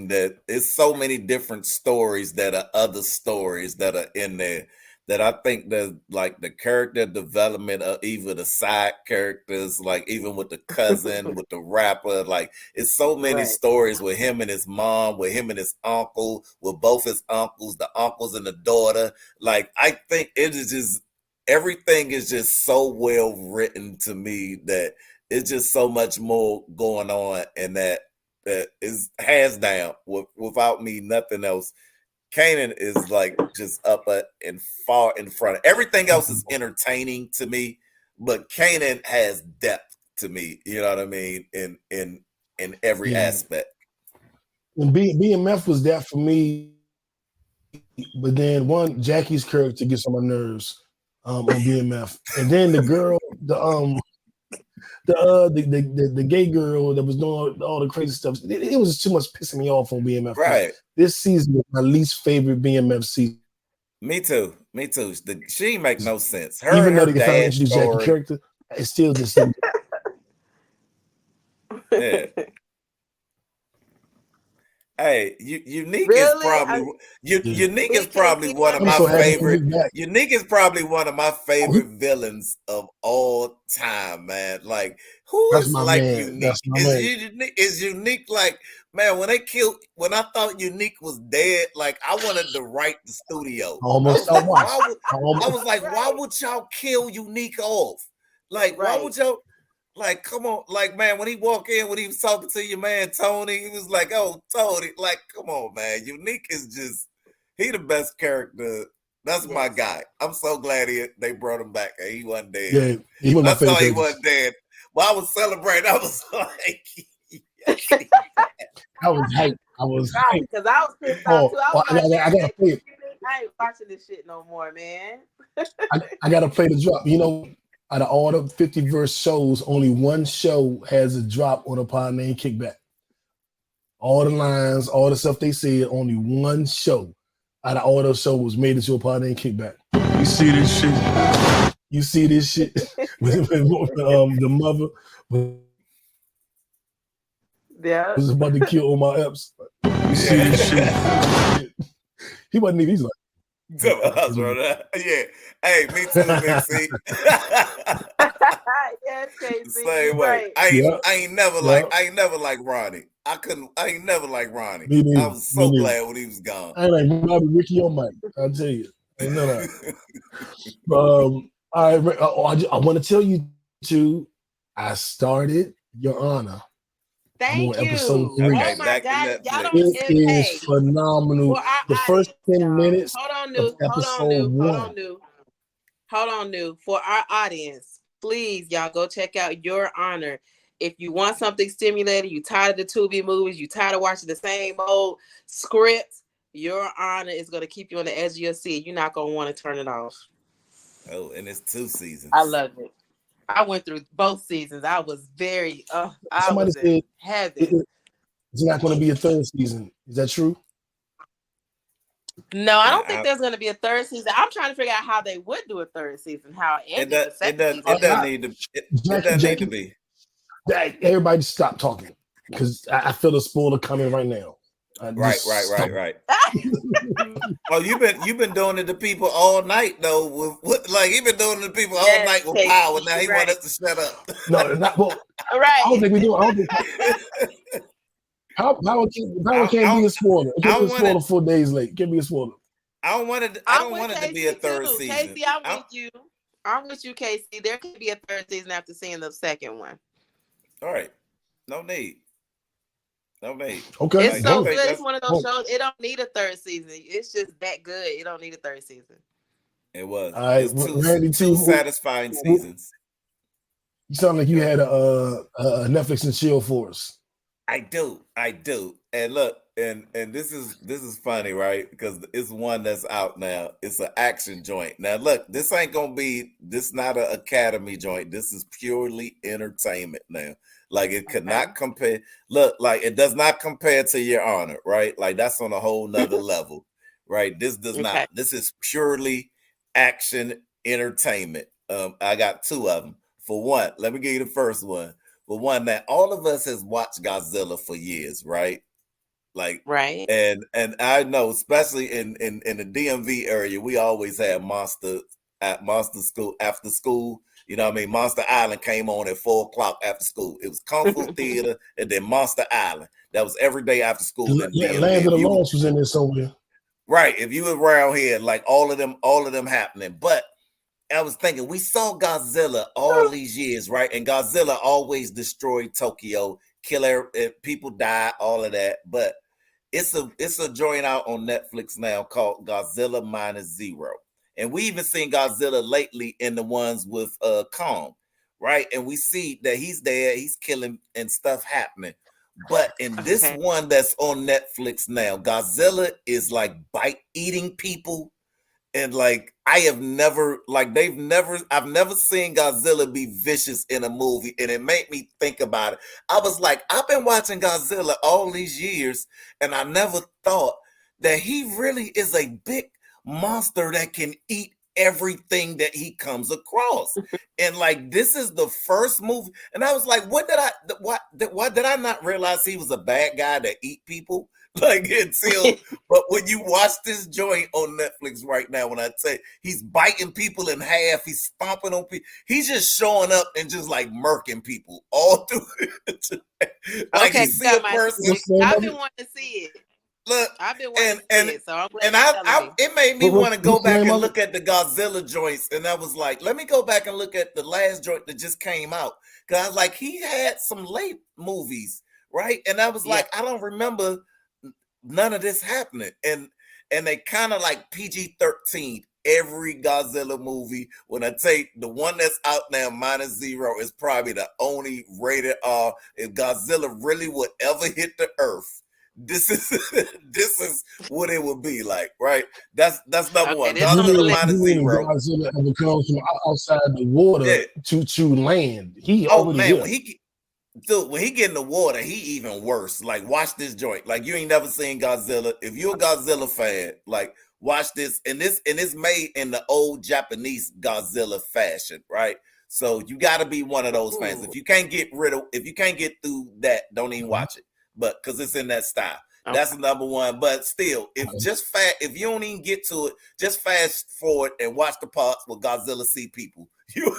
that it's so many different stories that are other stories that are in there that I think that like the character development of even the side characters, like even with the cousin, with the rapper, like it's so many stories with him and his mom, with him and his uncle, with both his uncles, the uncles and the daughter. Like I think it is just everything is just so well written to me that it's just so much more going on, and that is hands down without me nothing else. Kanan is like just up and far in front. Everything else is entertaining to me, but Kanan has depth to me. You know what I mean? In every aspect. And BMF was that for me, but then Jackie's character gets on my nerves on BMF, and then the girl, the gay girl that was doing all the crazy stuff. It was too much pissing me off on BMF. Right. This season was my least favorite BMF season. Me too. She make no sense. Even though they finally introduced Jackie's character, it's still the same. Yeah. Hey, Unique is probably Unique is probably one of my favorite. Unique is probably one of my favorite villains of all time, man. Like who is like Unique? Is Unique like, man? When I thought Unique was dead, like I wanted to write the studio. I was like, why would y'all kill Unique off? Like, why would y'all? Like, come on, like, man, when he walked in, when he was talking to your man, Tony, he was like, oh, Tony, like, come on, man. Unique is just, he the best character. That's my guy. I'm so glad they brought him back. And he wasn't dead. Yeah, he was I thought he wasn't dead. Well, I was celebrating. I was like, I was hyped. Because I was pissed off too. I gotta play it. I ain't watching this shit no more, man. I gotta play the drop. You know, out of all the 50 verse shows, only one show has a drop on a Pod Named Kickback. All the lines, all the stuff they said, only one show out of all those shows made it to a Pod Named Kickback. You see this shit? You see this shit? The mother was about to kill all my eps. You see this shit? He wasn't even, he's like, yeah. Hey, me too, Mixie. Yes, Casey. Same way. I ain't never like Ronnie. I ain't never like Ronnie. I was so glad when he was gone. I ain't like Robbie, Ricky, or Mike. I'll tell you. Ain't none of that. All right, I want to tell you too. I started Your Honor. Thank you. Episode 3. Oh my God, y'all don't it is phenomenal. The first 10 minutes. Hold on, New. For our audience, please, y'all go check out Your Honor. If you want something stimulating, you tired of the Tubi movies, you tired of watching the same old script, Your Honor is going to keep you on the edge of your seat. You're not going to want to turn it off. Oh, and it's 2 seasons. I love it. I went through both seasons. I was very, somebody said it's not going to be a third season. Is that true? No, I don't think there's going to be a third season. I'm trying to figure out how they would do a third season. How it doesn't need to be. Everybody stop talking because I feel a spoiler coming right now. Right. Oh, you've been doing it to people all night though. Like you've been doing it to people all night with power. Now he wants us to shut up. No, not well. Right. I don't think we do. I don't think. Power can't be a spoiler. It can't be a spoiler 4 days late. It can't be a spoiler. I don't want it to be a third season. Casey, I'm with you, Casey. There could be a third season after seeing the second one. All right. No need. Okay. It's so good. It's one of those shows. It don't need a third season. It's just that good. It don't need a third season. It was. All right. It's two satisfying seasons. You sound like you had a Netflix and chill for us. I do. And look, and this is funny, right? Because it's one that's out now. It's an action joint. Now look, this not an Academy joint. This is purely entertainment now. Like it could not compare. Look, like it does not compare to Your Honor, right? Like that's on a whole nother level, right? This does not. This is purely action entertainment. I got 2 of them. For one, let me give you the first one. but one that all of us has watched Godzilla for years, right? Like, right. And I know, especially in the DMV area, we always had Monster School after school. You know what I mean? Monster Island came on at 4:00 after school. It was Kung Fu Theater and then Monster Island. That was every day after school. Land of the Lost was in there somewhere. Right. If you were around here, like all of them happening. But I was thinking, we saw Godzilla all these years, right? And Godzilla always destroyed Tokyo, people die, all of that. But it's a joint out on Netflix now called Godzilla Minus Zero. And we even seen Godzilla lately in the ones with Kong, right? And we see that he's there, he's killing and stuff happening. But in this one that's on Netflix now, Godzilla is like eating people. And like I've never seen Godzilla be vicious in a movie, and it made me think about it. I was like, I've been watching Godzilla all these years, and I never thought that he really is a big monster that can eat everything that he comes across. And like this is the first movie, and I was like, why did I not realize he was a bad guy that eat people? Like until, but when you watch this joint on Netflix right now, when I say he's biting people in half, he's stomping on people, he's just showing up and just like murking people all through. Like you see a person. I've been wanting to see it. Look, I've been wanting to see it, so I'm glad. And it made me want to go back and look at the Godzilla joints, and I was like, let me go back and look at the last joint that just came out, because I was like, he had some late movies, right? And I was like, I don't remember none of this happening, and they kind of like PG-13 every Godzilla movie. When I take the one that's out now, Minus Zero, is probably the only rated R. If Godzilla really would ever hit the earth, this is what it would be like, right? That's number one. Godzilla Minus Zero. Godzilla ever comes from outside the water to land. When he get in the water, he even worse. Like, watch this joint. Like, you ain't never seen Godzilla. If you're a Godzilla fan, like, watch this. And it's made in the old Japanese Godzilla fashion, right? So you got to be one of those fans. If you can't get through that, don't even watch it. But because it's in that style. That's the number one. But still, if you don't even get to it, just fast forward and watch the parts where Godzilla see people. You're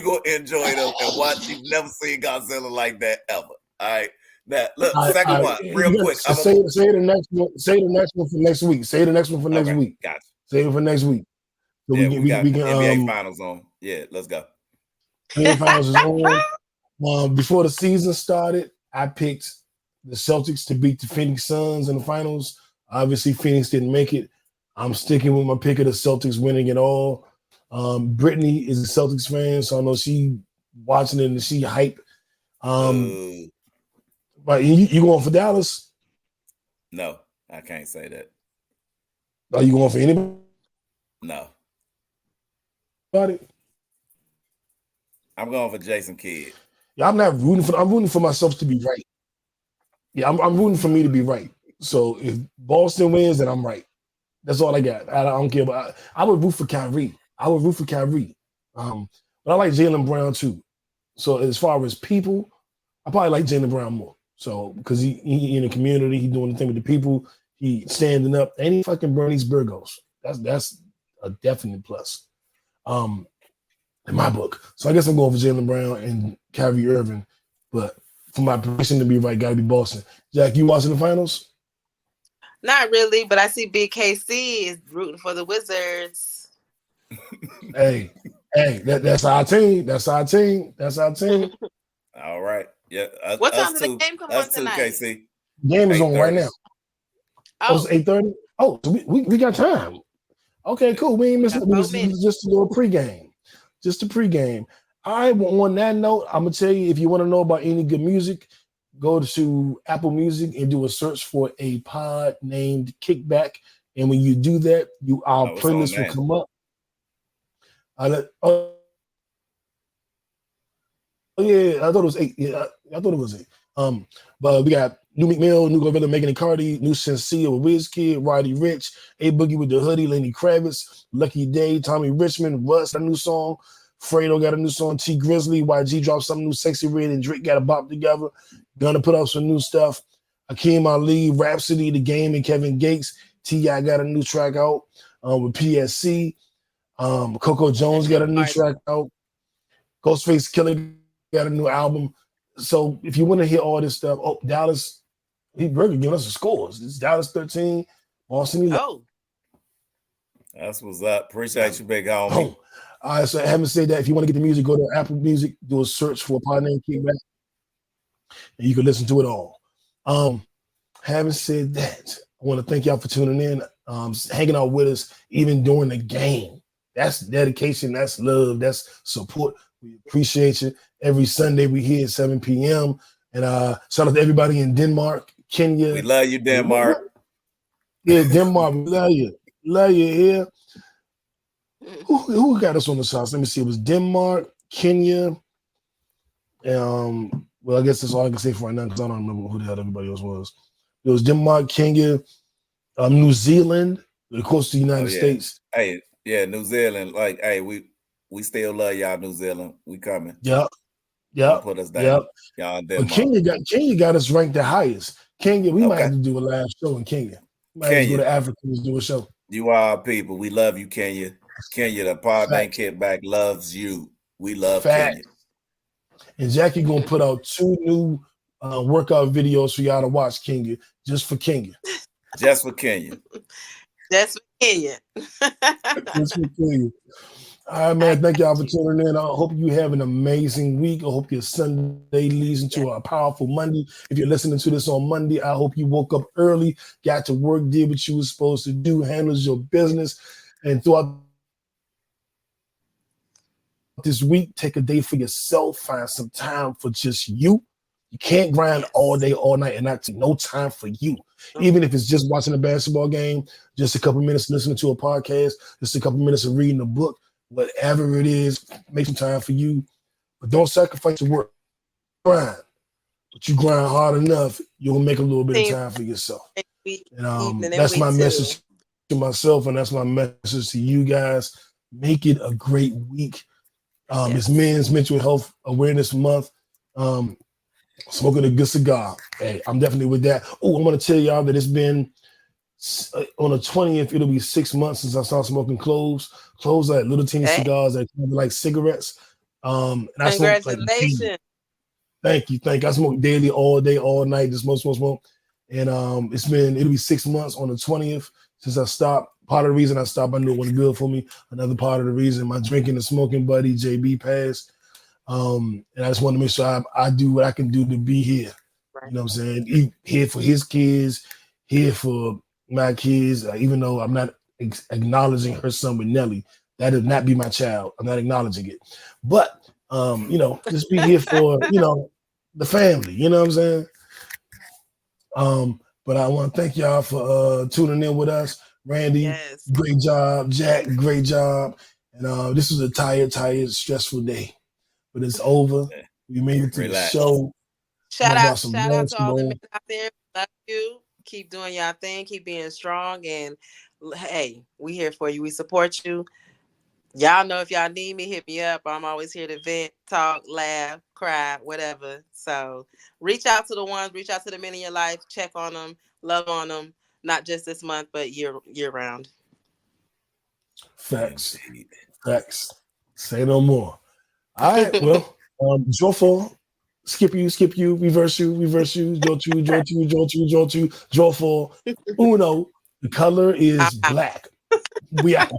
gonna enjoy them and watch. You've never seen Godzilla like that ever. All right. Now look, second one, real quick. Say the next one. Say the next one for next week. Say the next one for next week. Gotcha. Say it for next week. So we got NBA finals on. Yeah, let's go. NBA finals is on. Before the season started, I picked the Celtics to beat the Phoenix Suns in the finals. Obviously, Phoenix didn't make it. I'm sticking with my pick of the Celtics winning it all. Brittany is a Celtics fan, so I know she watching it and she hype. But you going for Dallas? No, I can't say that. Are you going for anybody? No. I'm going for Jason Kidd. Yeah, I'm rooting for myself to be right. Yeah, I'm rooting for me to be right. So if Boston wins, then I'm right. That's all I got. I don't care about. I would root for Kyrie. But I like Jaylen Brown too. So as far as people, I probably like Jaylen Brown more. So because he in the community, he doing the thing with the people, he standing up, and he fucking Bernie's Burgos. That's a definite plus. In my book. So I guess I'm going for Jaylen Brown and Kyrie Irving. But for my prediction to be right, gotta be Boston. Jack, you watching the finals? Not really, but I see Big KC is rooting for the Wizards. Hey, that's our team. All right. Yeah. What time does the game come on tonight? KC. Game is on right now. It's 8:30. Oh, so we got time. Okay, cool. We ain't missing just a little pregame. Just a pregame. All right, well, on that note, I'm gonna tell you, if you want to know about any good music, go to Apple Music and do a search for a pod named Kickback. And when you do that, our playlist will come up. I thought it was 8. Yeah, I thought it was 8. But we got New McMill, New Gorilla, Megan and Cardi, New Sincere with WizKid, Roddy Ricch, A Boogie with the Hoodie, Lenny Kravitz, Lucky Day, Tommy Richmond, Russ, a new song, Fredo got a new song. T Grizzly, YG dropped something new. Sexy Red and Drake got a bop together. Gonna put out some new stuff. Akeem Ali, Rhapsody, The Game, and Kevin Gates. T.I. got a new track out with PSC. Coco Jones got a new track out. Ghostface Killer got a new album. So if you want to hear all this stuff, Dallas, he Burger giving us the scores. It's Dallas 13, Boston 11. Oh. That's what's up. Appreciate you, big homie. All right, so having said that, if you want to get the music, go to Apple Music, do a search for Pod Named Kickback, and you can listen to it all. Having said that, I want to thank y'all for tuning in, hanging out with us, even during the game. That's dedication, that's love, that's support. We appreciate you. Every Sunday we here at 7 p.m. And shout out to everybody in Denmark, Kenya. We love you, Denmark. Yeah, Denmark, we love you. Love you here. Who got us on the sauce? Let me see. It was Denmark, Kenya. Well, I guess that's all I can say for right now because I don't remember who the hell everybody else was. It was Denmark, Kenya, New Zealand, of course, the United States. Hey, yeah, New Zealand. Like, hey, we still love y'all, New Zealand. We coming. Yep. Put us down. Y'all in Denmark. But Kenya got us ranked the highest. Kenya, we might have to do a live show in Kenya. Might have to go to Africa and do a show. You are our people. We love you, Kenya. Kenya, the Pod Named Kickback loves you. We love Kenya. And Jackie gonna put out 2 new workout videos for y'all to watch, Kenya, just for Kenya. Just for Kenya. That's for Kenya. Just for Kenya. All right, man. Thank y'all for tuning in. I hope you have an amazing week. I hope your Sunday leads into a powerful Monday. If you're listening to this on Monday, I hope you woke up early, got to work, did what you were supposed to do, handles your business, and throughout this week, take a day for yourself. Find some time for just you. You can't grind all day, all night, and not take no time for you. Even if it's just watching a basketball game, just a couple minutes listening to a podcast, just a couple minutes of reading a book, whatever it is, make some time for you. But don't sacrifice your work. Grind. But you grind hard enough, you'll make a little bit of time for yourself. And that's my message to myself, and that's my message to you guys. Make it a great week. It's Men's Mental Health Awareness Month. Smoking a good cigar. Hey, I'm definitely with that. Oh, I'm going to tell y'all that it's been on the 20th, it'll be 6 months since I started smoking cloves. Cloves are like little teeny cigars that kind of like cigarettes. And I Congratulations. Thank you. I smoke daily, all day, all night, just smoke. And it'll be 6 months on the 20th since I stopped. Part of the reason I stopped, I knew it wasn't good for me. Another part of the reason, my drinking and smoking buddy, JB, passed. And I just want to make sure I do what I can do to be here. Right. You know what I'm saying? Here for his kids, here for my kids, even though I'm not acknowledging her son with Nelly. That would not be my child. I'm not acknowledging it. But, just be here for, the family. You know what I'm saying? But I want to thank y'all for tuning in with us. Randy, great job. Jack, great job. And this was a tired, stressful day. But it's over. We made it to the show. Shout out to all the men out there. Love you. Keep doing y'all thing. Keep being strong. And hey, we here for you. We support you. Y'all know if y'all need me, hit me up. I'm always here to vent, talk, laugh, cry, whatever. So reach out to the men in your life. Check on them. Love on them. Not just this month, but year round. Facts. Say no more. All right, well, draw 4, skip you, reverse you, draw 2, draw 4, uno. The color is black. We out.